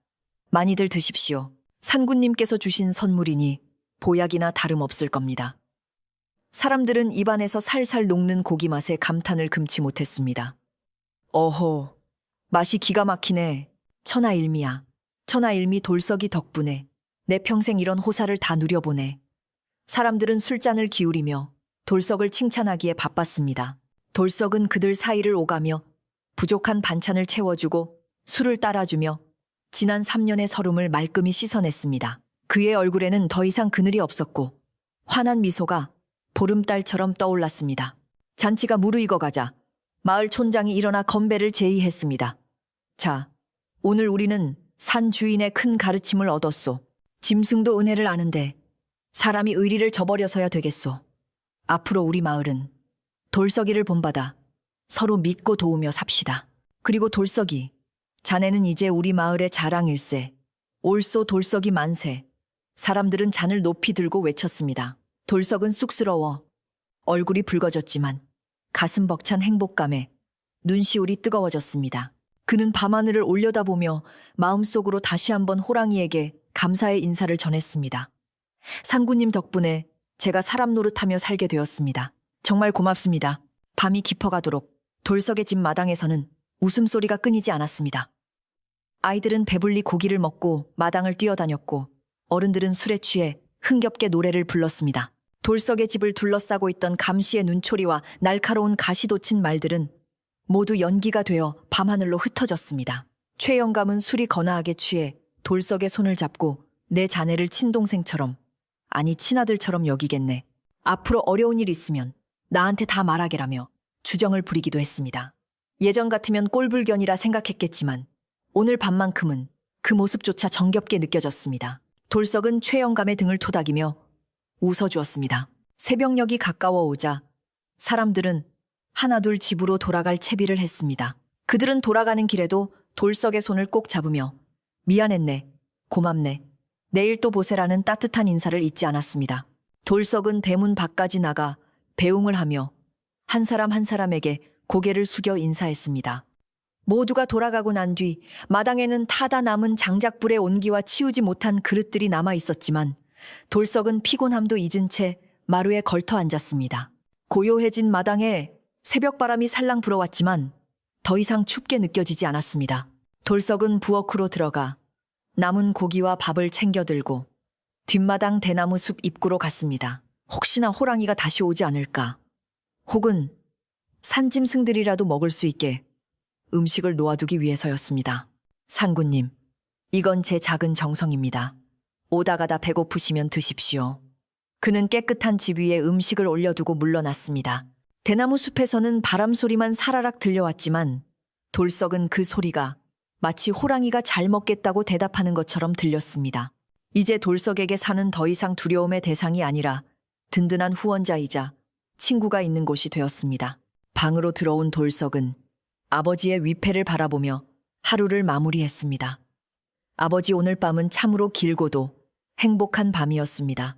많이들 드십시오. 산군님께서 주신 선물이니 보약이나 다름없을 겁니다. 사람들은 입안에서 살살 녹는 고기 맛에 감탄을 금치 못했습니다. 어허, 맛이 기가 막히네. 천하일미야. 천하일미 돌석이 덕분에 내 평생 이런 호사를 다 누려보네. 사람들은 술잔을 기울이며 돌석을 칭찬하기에 바빴습니다. 돌석은 그들 사이를 오가며 부족한 반찬을 채워주고 술을 따라주며 지난 3년의 서름을 말끔히 씻어냈습니다. 그의 얼굴에는 더 이상 그늘이 없었고 환한 미소가 보름달처럼 떠올랐습니다. 잔치가 무르익어가자 마을 촌장이 일어나 건배를 제의했습니다. 자, 오늘 우리는 산 주인의 큰 가르침을 얻었소. 짐승도 은혜를 아는데 사람이 의리를 저버려서야 되겠소. 앞으로 우리 마을은 돌석이를 본받아 서로 믿고 도우며 삽시다. 그리고 돌석이, 자네는 이제 우리 마을의 자랑일세. 올소 돌석이 만세. 사람들은 잔을 높이 들고 외쳤습니다. 돌석은 쑥스러워 얼굴이 붉어졌지만 가슴 벅찬 행복감에 눈시울이 뜨거워졌습니다. 그는 밤하늘을 올려다보며 마음속으로 다시 한번 호랑이에게 감사의 인사를 전했습니다. 산구님 덕분에 제가 사람 노릇하며 살게 되었습니다. 정말 고맙습니다. 밤이 깊어가도록 돌석의 집 마당에서는 웃음소리가 끊이지 않았습니다. 아이들은 배불리 고기를 먹고 마당을 뛰어다녔고 어른들은 술에 취해 흥겹게 노래를 불렀습니다. 돌석의 집을 둘러싸고 있던 감시의 눈초리와 날카로운 가시 돋친 말들은 모두 연기가 되어 밤하늘로 흩어졌습니다. 최 영감은 술이 거나하게 취해 돌석의 손을 잡고 내 자네를 친동생처럼, 아니 친아들처럼 여기겠네. 앞으로 어려운 일 있으면 나한테 다 말하게라며 주정을 부리기도 했습니다. 예전 같으면 꼴불견이라 생각했겠지만 오늘 밤만큼은 그 모습조차 정겹게 느껴졌습니다. 돌석은 최 영감의 등을 토닥이며 웃어주었습니다. 새벽녘이 가까워오자 사람들은 하나둘 집으로 돌아갈 채비를 했습니다. 그들은 돌아가는 길에도 돌석의 손을 꼭 잡으며 미안했네, 고맙네, 내일 또 보세라는 따뜻한 인사를 잊지 않았습니다. 돌석은 대문 밖까지 나가 배웅을 하며 한 사람 한 사람에게 고개를 숙여 인사했습니다. 모두가 돌아가고 난 뒤 마당에는 타다 남은 장작불의 온기와 치우지 못한 그릇들이 남아 있었지만 돌석은 피곤함도 잊은 채 마루에 걸터 앉았습니다. 고요해진 마당에 새벽바람이 살랑 불어왔지만 더 이상 춥게 느껴지지 않았습니다. 돌석은 부엌으로 들어가 남은 고기와 밥을 챙겨 들고 뒷마당 대나무 숲 입구로 갔습니다. 혹시나 호랑이가 다시 오지 않을까, 혹은 산짐승들이라도 먹을 수 있게 음식을 놓아두기 위해서였습니다. 상구님, 이건 제 작은 정성입니다. 오다 가다 배고프시면 드십시오. 그는 깨끗한 집 위에 음식을 올려두고 물러났습니다. 대나무 숲에서는 바람 소리만 사라락 들려왔지만 돌석은 그 소리가 마치 호랑이가 잘 먹겠다고 대답하는 것처럼 들렸습니다. 이제 돌석에게 산은 더 이상 두려움의 대상이 아니라 든든한 후원자이자 친구가 있는 곳이 되었습니다. 방으로 들어온 돌석은 아버지의 위패를 바라보며 하루를 마무리했습니다. 아버지, 오늘 밤은 참으로 길고도 행복한 밤이었습니다.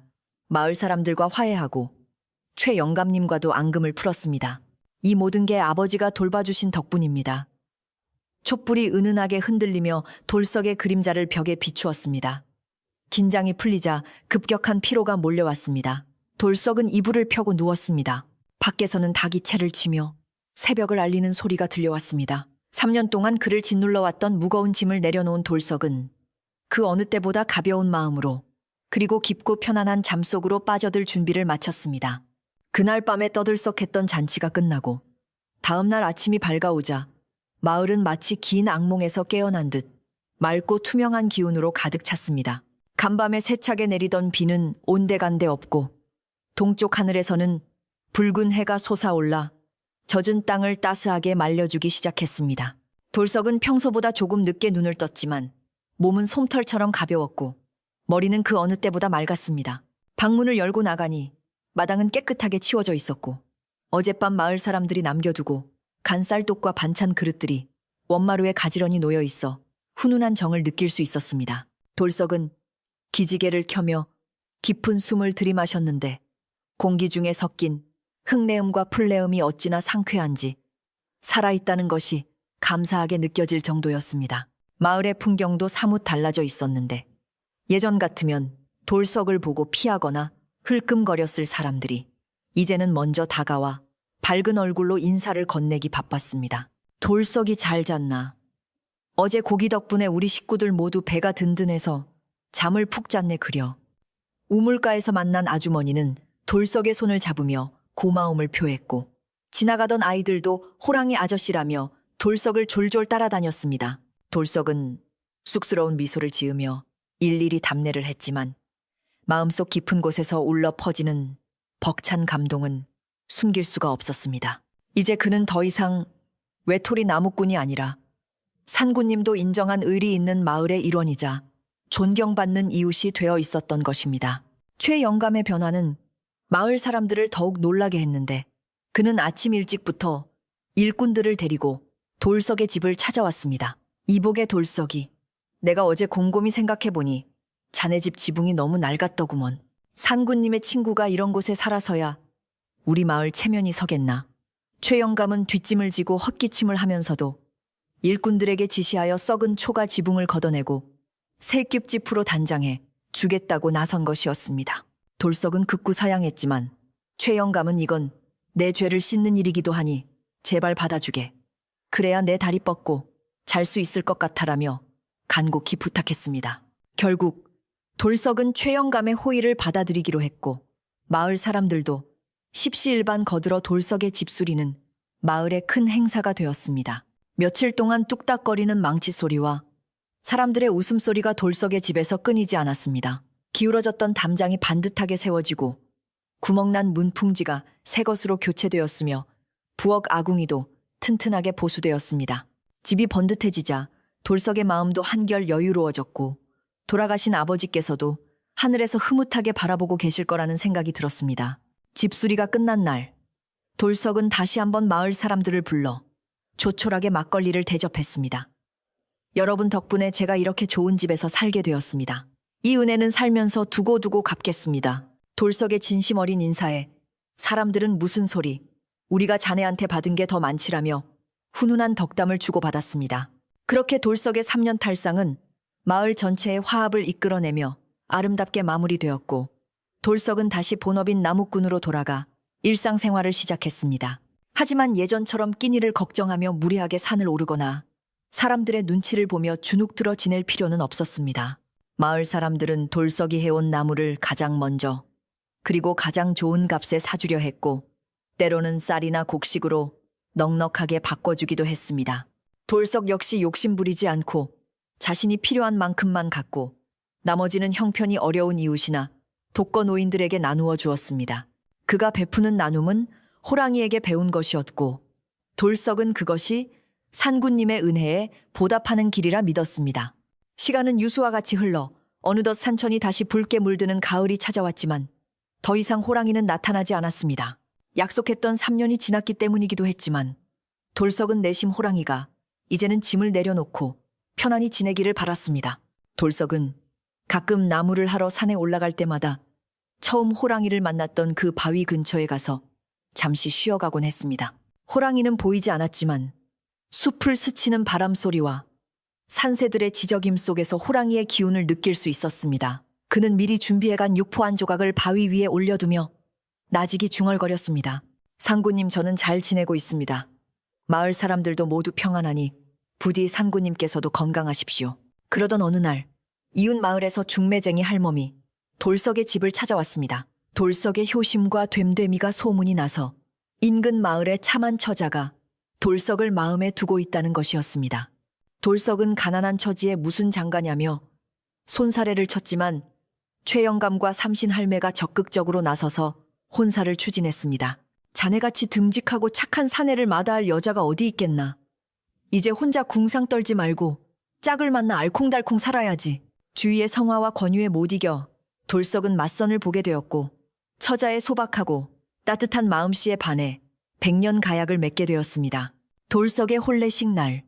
마을 사람들과 화해하고 최 영감님과도 앙금을 풀었습니다. 이 모든 게 아버지가 돌봐주신 덕분입니다. 촛불이 은은하게 흔들리며 돌석의 그림자를 벽에 비추었습니다. 긴장이 풀리자 급격한 피로가 몰려왔습니다. 돌석은 이불을 펴고 누웠습니다. 밖에서는 닭이 채를 치며 새벽을 알리는 소리가 들려왔습니다. 3년 동안 그를 짓눌러왔던 무거운 짐을 내려놓은 돌석은 그 어느 때보다 가벼운 마음으로, 그리고 깊고 편안한 잠속으로 빠져들 준비를 마쳤습니다. 그날 밤에 떠들썩했던 잔치가 끝나고 다음 날 아침이 밝아오자 마을은 마치 긴 악몽에서 깨어난 듯 맑고 투명한 기운으로 가득 찼습니다. 간밤에 세차게 내리던 비는 온데간데 없고 동쪽 하늘에서는 붉은 해가 솟아올라 젖은 땅을 따스하게 말려주기 시작했습니다. 돌석은 평소보다 조금 늦게 눈을 떴지만 몸은 솜털처럼 가벼웠고 머리는 그 어느 때보다 맑았습니다. 방문을 열고 나가니 마당은 깨끗하게 치워져 있었고 어젯밤 마을 사람들이 남겨두고 간 쌀독과 반찬 그릇들이 원마루에 가지런히 놓여 있어 훈훈한 정을 느낄 수 있었습니다. 돌석은 기지개를 켜며 깊은 숨을 들이마셨는데 공기 중에 섞인 흙내음과 풀내음이 어찌나 상쾌한지 살아있다는 것이 감사하게 느껴질 정도였습니다. 마을의 풍경도 사뭇 달라져 있었는데 예전 같으면 돌석을 보고 피하거나 흘끔거렸을 사람들이 이제는 먼저 다가와 밝은 얼굴로 인사를 건네기 바빴습니다. 돌석이 잘 잤나? 어제 고기 덕분에 우리 식구들 모두 배가 든든해서 잠을 푹 잤네 그려. 우물가에서 만난 아주머니는 돌석의 손을 잡으며 고마움을 표했고 지나가던 아이들도 호랑이 아저씨라며 돌석을 졸졸 따라다녔습니다. 돌석은 쑥스러운 미소를 지으며 일일이 답례를 했지만 마음속 깊은 곳에서 울러 퍼지는 벅찬 감동은 숨길 수가 없었습니다. 이제 그는 더 이상 외톨이 나무꾼이 아니라 산군님도 인정한 의리 있는 마을의 일원이자 존경받는 이웃이 되어 있었던 것입니다. 최 영감의 변화는 마을 사람들을 더욱 놀라게 했는데 그는 아침 일찍부터 일꾼들을 데리고 돌석의 집을 찾아왔습니다. 이복의 돌석이, 내가 어제 곰곰이 생각해보니 자네 집 지붕이 너무 낡았더구먼. 산군님의 친구가 이런 곳에 살아서야 우리 마을 체면이 서겠나. 최 영감은 뒷짐을 지고 헛기침을 하면서도 일꾼들에게 지시하여 썩은 초가 지붕을 걷어내고 새끼집으로 단장해 주겠다고 나선 것이었습니다. 돌석은 극구 사양했지만 최 영감은 이건 내 죄를 씻는 일이기도 하니 제발 받아주게. 그래야 내 다리 뻗고 잘 수 있을 것 같아라며 간곡히 부탁했습니다. 결국 돌석은 최 영감의 호의를 받아들이기로 했고 마을 사람들도 십시일반 거들어 돌석의 집수리는 마을의 큰 행사가 되었습니다. 며칠 동안 뚝딱거리는 망치 소리와 사람들의 웃음소리가 돌석의 집에서 끊이지 않았습니다. 기울어졌던 담장이 반듯하게 세워지고 구멍난 문풍지가 새 것으로 교체되었으며 부엌 아궁이도 튼튼하게 보수되었습니다. 집이 번듯해지자 돌석의 마음도 한결 여유로워졌고 돌아가신 아버지께서도 하늘에서 흐뭇하게 바라보고 계실 거라는 생각이 들었습니다. 집수리가 끝난 날, 돌석은 다시 한번 마을 사람들을 불러 조촐하게 막걸리를 대접했습니다. 여러분 덕분에 제가 이렇게 좋은 집에서 살게 되었습니다. 이 은혜는 살면서 두고두고 갚겠습니다. 돌석의 진심 어린 인사에 사람들은 무슨 소리, 우리가 자네한테 받은 게 더 많지라며 훈훈한 덕담을 주고받았습니다. 그렇게 돌석의 3년 탈상은 마을 전체의 화합을 이끌어내며 아름답게 마무리되었고 돌석은 다시 본업인 나무꾼으로 돌아가 일상생활을 시작했습니다. 하지만 예전처럼 끼니를 걱정하며 무리하게 산을 오르거나 사람들의 눈치를 보며 주눅들어 지낼 필요는 없었습니다. 마을 사람들은 돌석이 해온 나무를 가장 먼저 그리고 가장 좋은 값에 사주려 했고 때로는 쌀이나 곡식으로 넉넉하게 바꿔주기도 했습니다. 돌석 역시 욕심부리지 않고 자신이 필요한 만큼만 갖고 나머지는 형편이 어려운 이웃이나 독거노인들에게 나누어 주었습니다. 그가 베푸는 나눔은 호랑이에게 배운 것이었고 돌석은 그것이 산군님의 은혜에 보답하는 길이라 믿었습니다. 시간은 유수와 같이 흘러 어느덧 산천이 다시 붉게 물드는 가을이 찾아왔지만 더 이상 호랑이는 나타나지 않았습니다. 약속했던 3년이 지났기 때문이기도 했지만 돌석은 내심 호랑이가 이제는 짐을 내려놓고 편안히 지내기를 바랐습니다. 돌석은 가끔 나무를 하러 산에 올라갈 때마다 처음 호랑이를 만났던 그 바위 근처에 가서 잠시 쉬어가곤 했습니다. 호랑이는 보이지 않았지만 숲을 스치는 바람 소리와 산새들의 지저김 속에서 호랑이의 기운을 느낄 수 있었습니다. 그는 미리 준비해간 육포 한 조각을 바위 위에 올려두며 나직이 중얼거렸습니다. 상구님, 저는 잘 지내고 있습니다. 마을 사람들도 모두 평안하니 부디 상구님께서도 건강하십시오. 그러던 어느 날 이웃 마을에서 중매쟁이 할멈이 돌석의 집을 찾아왔습니다. 돌석의 효심과 됨됨이가 소문이 나서 인근 마을의 참한 처자가 돌석을 마음에 두고 있다는 것이었습니다. 돌석은 가난한 처지에 무슨 장가냐며 손사래를 쳤지만 최영감과 삼신 할매가 적극적으로 나서서 혼사를 추진했습니다. 자네같이 듬직하고 착한 사내를 마다할 여자가 어디 있겠나. 이제 혼자 궁상 떨지 말고 짝을 만나 알콩달콩 살아야지. 주위의 성화와 권유에 못 이겨 돌석은 맞선을 보게 되었고 처자의 소박하고 따뜻한 마음씨에 반해 100년 가약을 맺게 되었습니다. 돌석의 혼례식 날,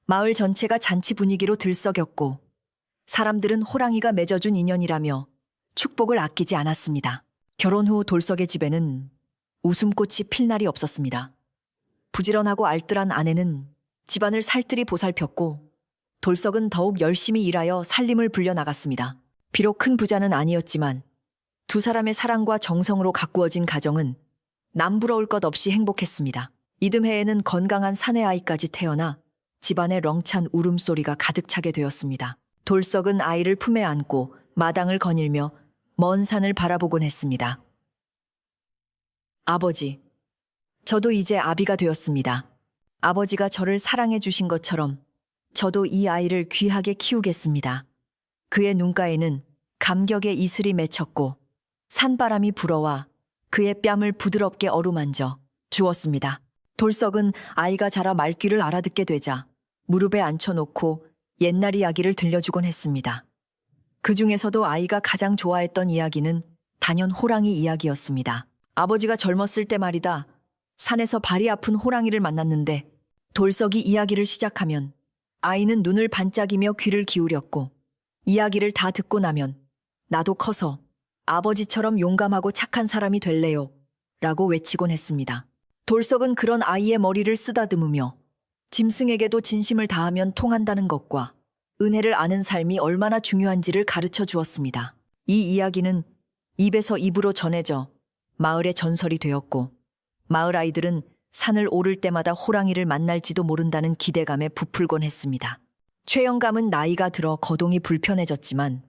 마을 전체가 잔치 분위기로 들썩였고 사람들은 호랑이가 맺어준 인연이라며 축복을 아끼지 않았습니다. 결혼 후 돌석의 집에는 웃음꽃이 필 날이 없었습니다. 부지런하고 알뜰한 아내는 집안을 살뜰히 보살폈고 돌석은 더욱 열심히 일하여 살림을 불려나갔습니다. 비록 큰 부자는 아니었지만 두 사람의 사랑과 정성으로 가꾸어진 가정은 남부러울 것 없이 행복했습니다. 이듬해에는 건강한 사내아이까지 태어나 집안에 렁찬 울음소리가 가득 차게 되었습니다. 돌석은 아이를 품에 안고 마당을 거닐며 먼 산을 바라보곤 했습니다. 아버지, 저도 이제 아비가 되었습니다. 아버지가 저를 사랑해 주신 것처럼 저도 이 아이를 귀하게 키우겠습니다. 그의 눈가에는 감격의 이슬이 맺혔고 산바람이 불어와 그의 뺨을 부드럽게 어루만져 주었습니다. 돌석은 아이가 자라 말귀를 알아듣게 되자 무릎에 앉혀놓고 옛날 이야기를 들려주곤 했습니다. 그 중에서도 아이가 가장 좋아했던 이야기는 단연 호랑이 이야기였습니다. 아버지가 젊었을 때 말이다. 산에서 발이 아픈 호랑이를 만났는데 돌석이 이야기를 시작하면 아이는 눈을 반짝이며 귀를 기울였고 이야기를 다 듣고 나면 나도 커서 아버지처럼 용감하고 착한 사람이 될래요 라고 외치곤 했습니다. 돌석은 그런 아이의 머리를 쓰다듬으며 짐승에게도 진심을 다하면 통한다는 것과 은혜를 아는 삶이 얼마나 중요한지를 가르쳐 주었습니다. 이 이야기는 입에서 입으로 전해져 마을의 전설이 되었고 마을 아이들은 산을 오를 때마다 호랑이를 만날지도 모른다는 기대감에 부풀곤 했습니다. 최영감은 나이가 들어 거동이 불편해졌지만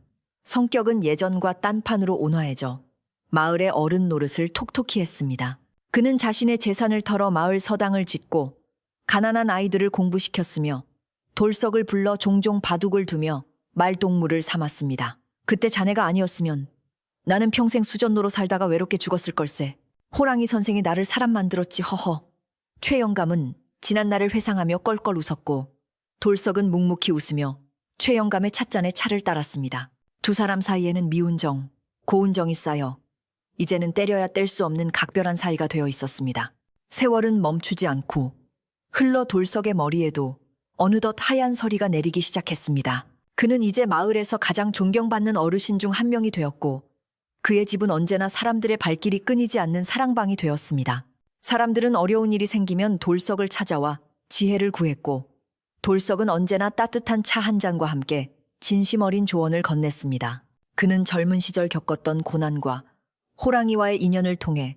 성격은 예전과 딴판으로 온화해져 마을의 어른 노릇을 톡톡히 했습니다. 그는 자신의 재산을 털어 마을 서당을 짓고 가난한 아이들을 공부시켰으며 돌석을 불러 종종 바둑을 두며 말동무를 삼았습니다. 그때 자네가 아니었으면 나는 평생 수전노로 살다가 외롭게 죽었을 걸세. 호랑이 선생이 나를 사람 만들었지 허허. 최영감은 지난 날을 회상하며 껄껄 웃었고 돌석은 묵묵히 웃으며 최영감의 찻잔에 차를 따랐습니다. 두 사람 사이에는 미운 정, 고운 정이 쌓여 이제는 때려야 뗄 수 없는 각별한 사이가 되어 있었습니다. 세월은 멈추지 않고 흘러 돌석의 머리에도 어느덧 하얀 서리가 내리기 시작했습니다. 그는 이제 마을에서 가장 존경받는 어르신 중 한 명이 되었고 그의 집은 언제나 사람들의 발길이 끊이지 않는 사랑방이 되었습니다. 사람들은 어려운 일이 생기면 돌석을 찾아와 지혜를 구했고 돌석은 언제나 따뜻한 차 한 잔과 함께 진심 어린 조언을 건넸습니다. 그는 젊은 시절 겪었던 고난과 호랑이와의 인연을 통해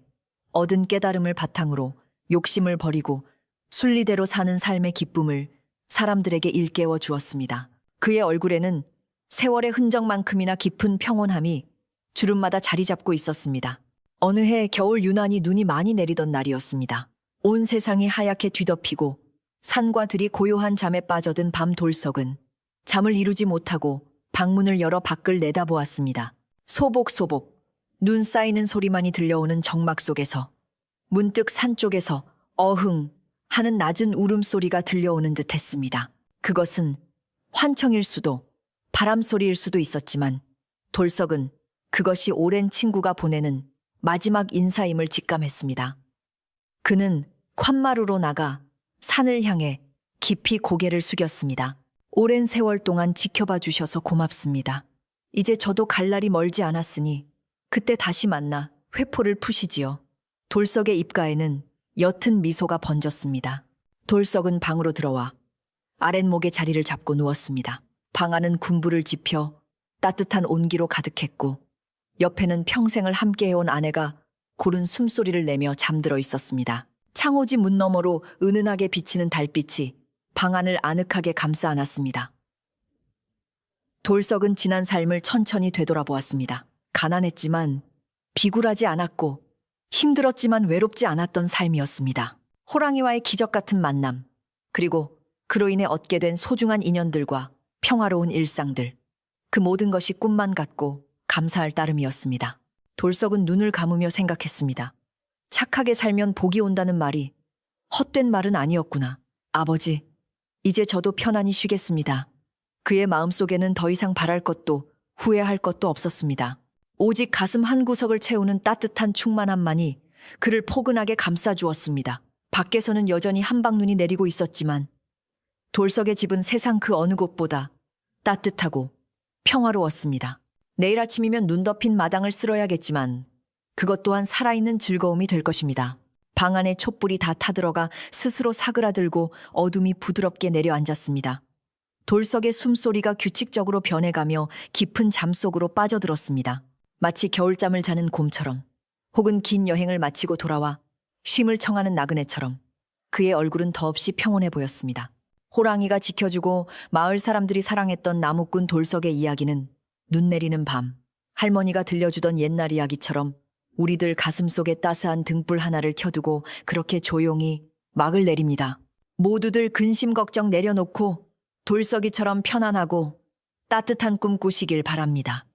얻은 깨달음을 바탕으로 욕심을 버리고 순리대로 사는 삶의 기쁨을 사람들에게 일깨워 주었습니다. 그의 얼굴에는 세월의 흔적만큼이나 깊은 평온함이 주름마다 자리 잡고 있었습니다. 어느 해 겨울 유난히 눈이 많이 내리던 날이었습니다. 온 세상이 하얗게 뒤덮이고 산과 들이 고요한 잠에 빠져든 밤 돌석은 잠을 이루지 못하고 방문을 열어 밖을 내다보았습니다. 소복소복 눈 쌓이는 소리만이 들려오는 정막 속에서 문득 산 쪽에서 어흥 하는 낮은 울음소리가 들려오는 듯 했습니다. 그것은 환청일 수도 바람소리일 수도 있었지만 돌석은 그것이 오랜 친구가 보내는 마지막 인사임을 직감했습니다. 그는 홬마루로 나가 산을 향해 깊이 고개를 숙였습니다. 오랜 세월 동안 지켜봐 주셔서 고맙습니다. 이제 저도 갈 날이 멀지 않았으니 그때 다시 만나 회포를 푸시지요. 돌석의 입가에는 옅은 미소가 번졌습니다. 돌석은 방으로 들어와 아랫목에 자리를 잡고 누웠습니다. 방 안은 군부를 지펴 따뜻한 온기로 가득했고 옆에는 평생을 함께해온 아내가 고른 숨소리를 내며 잠들어 있었습니다. 창호지 문 너머로 은은하게 비치는 달빛이 방 안을 아늑하게 감싸 안았습니다. 돌석은 지난 삶을 천천히 되돌아보았습니다. 가난했지만 비굴하지 않았고 힘들었지만 외롭지 않았던 삶이었습니다. 호랑이와의 기적 같은 만남, 그리고 그로 인해 얻게 된 소중한 인연들과 평화로운 일상들, 그 모든 것이 꿈만 같고 감사할 따름이었습니다. 돌석은 눈을 감으며 생각했습니다. 착하게 살면 복이 온다는 말이 헛된 말은 아니었구나. 아버지, 이제 저도 편안히 쉬겠습니다. 그의 마음속에는 더 이상 바랄 것도 후회할 것도 없었습니다. 오직 가슴 한구석을 채우는 따뜻한 충만함만이 그를 포근하게 감싸주었습니다. 밖에서는 여전히 한방눈이 내리고 있었지만 돌석의 집은 세상 그 어느 곳보다 따뜻하고 평화로웠습니다. 내일 아침이면 눈 덮인 마당을 쓸어야겠지만 그것 또한 살아있는 즐거움이 될 것입니다. 방 안에 촛불이 다 타들어가 스스로 사그라들고 어둠이 부드럽게 내려앉았습니다. 돌석의 숨소리가 규칙적으로 변해가며 깊은 잠 속으로 빠져들었습니다. 마치 겨울잠을 자는 곰처럼, 혹은 긴 여행을 마치고 돌아와 쉼을 청하는 나그네처럼 그의 얼굴은 더없이 평온해 보였습니다. 호랑이가 지켜주고 마을 사람들이 사랑했던 나무꾼 돌석의 이야기는 눈 내리는 밤, 할머니가 들려주던 옛날 이야기처럼 우리들 가슴속에 따스한 등불 하나를 켜두고 그렇게 조용히 막을 내립니다. 모두들 근심 걱정 내려놓고 돌석이처럼 편안하고 따뜻한 꿈 꾸시길 바랍니다.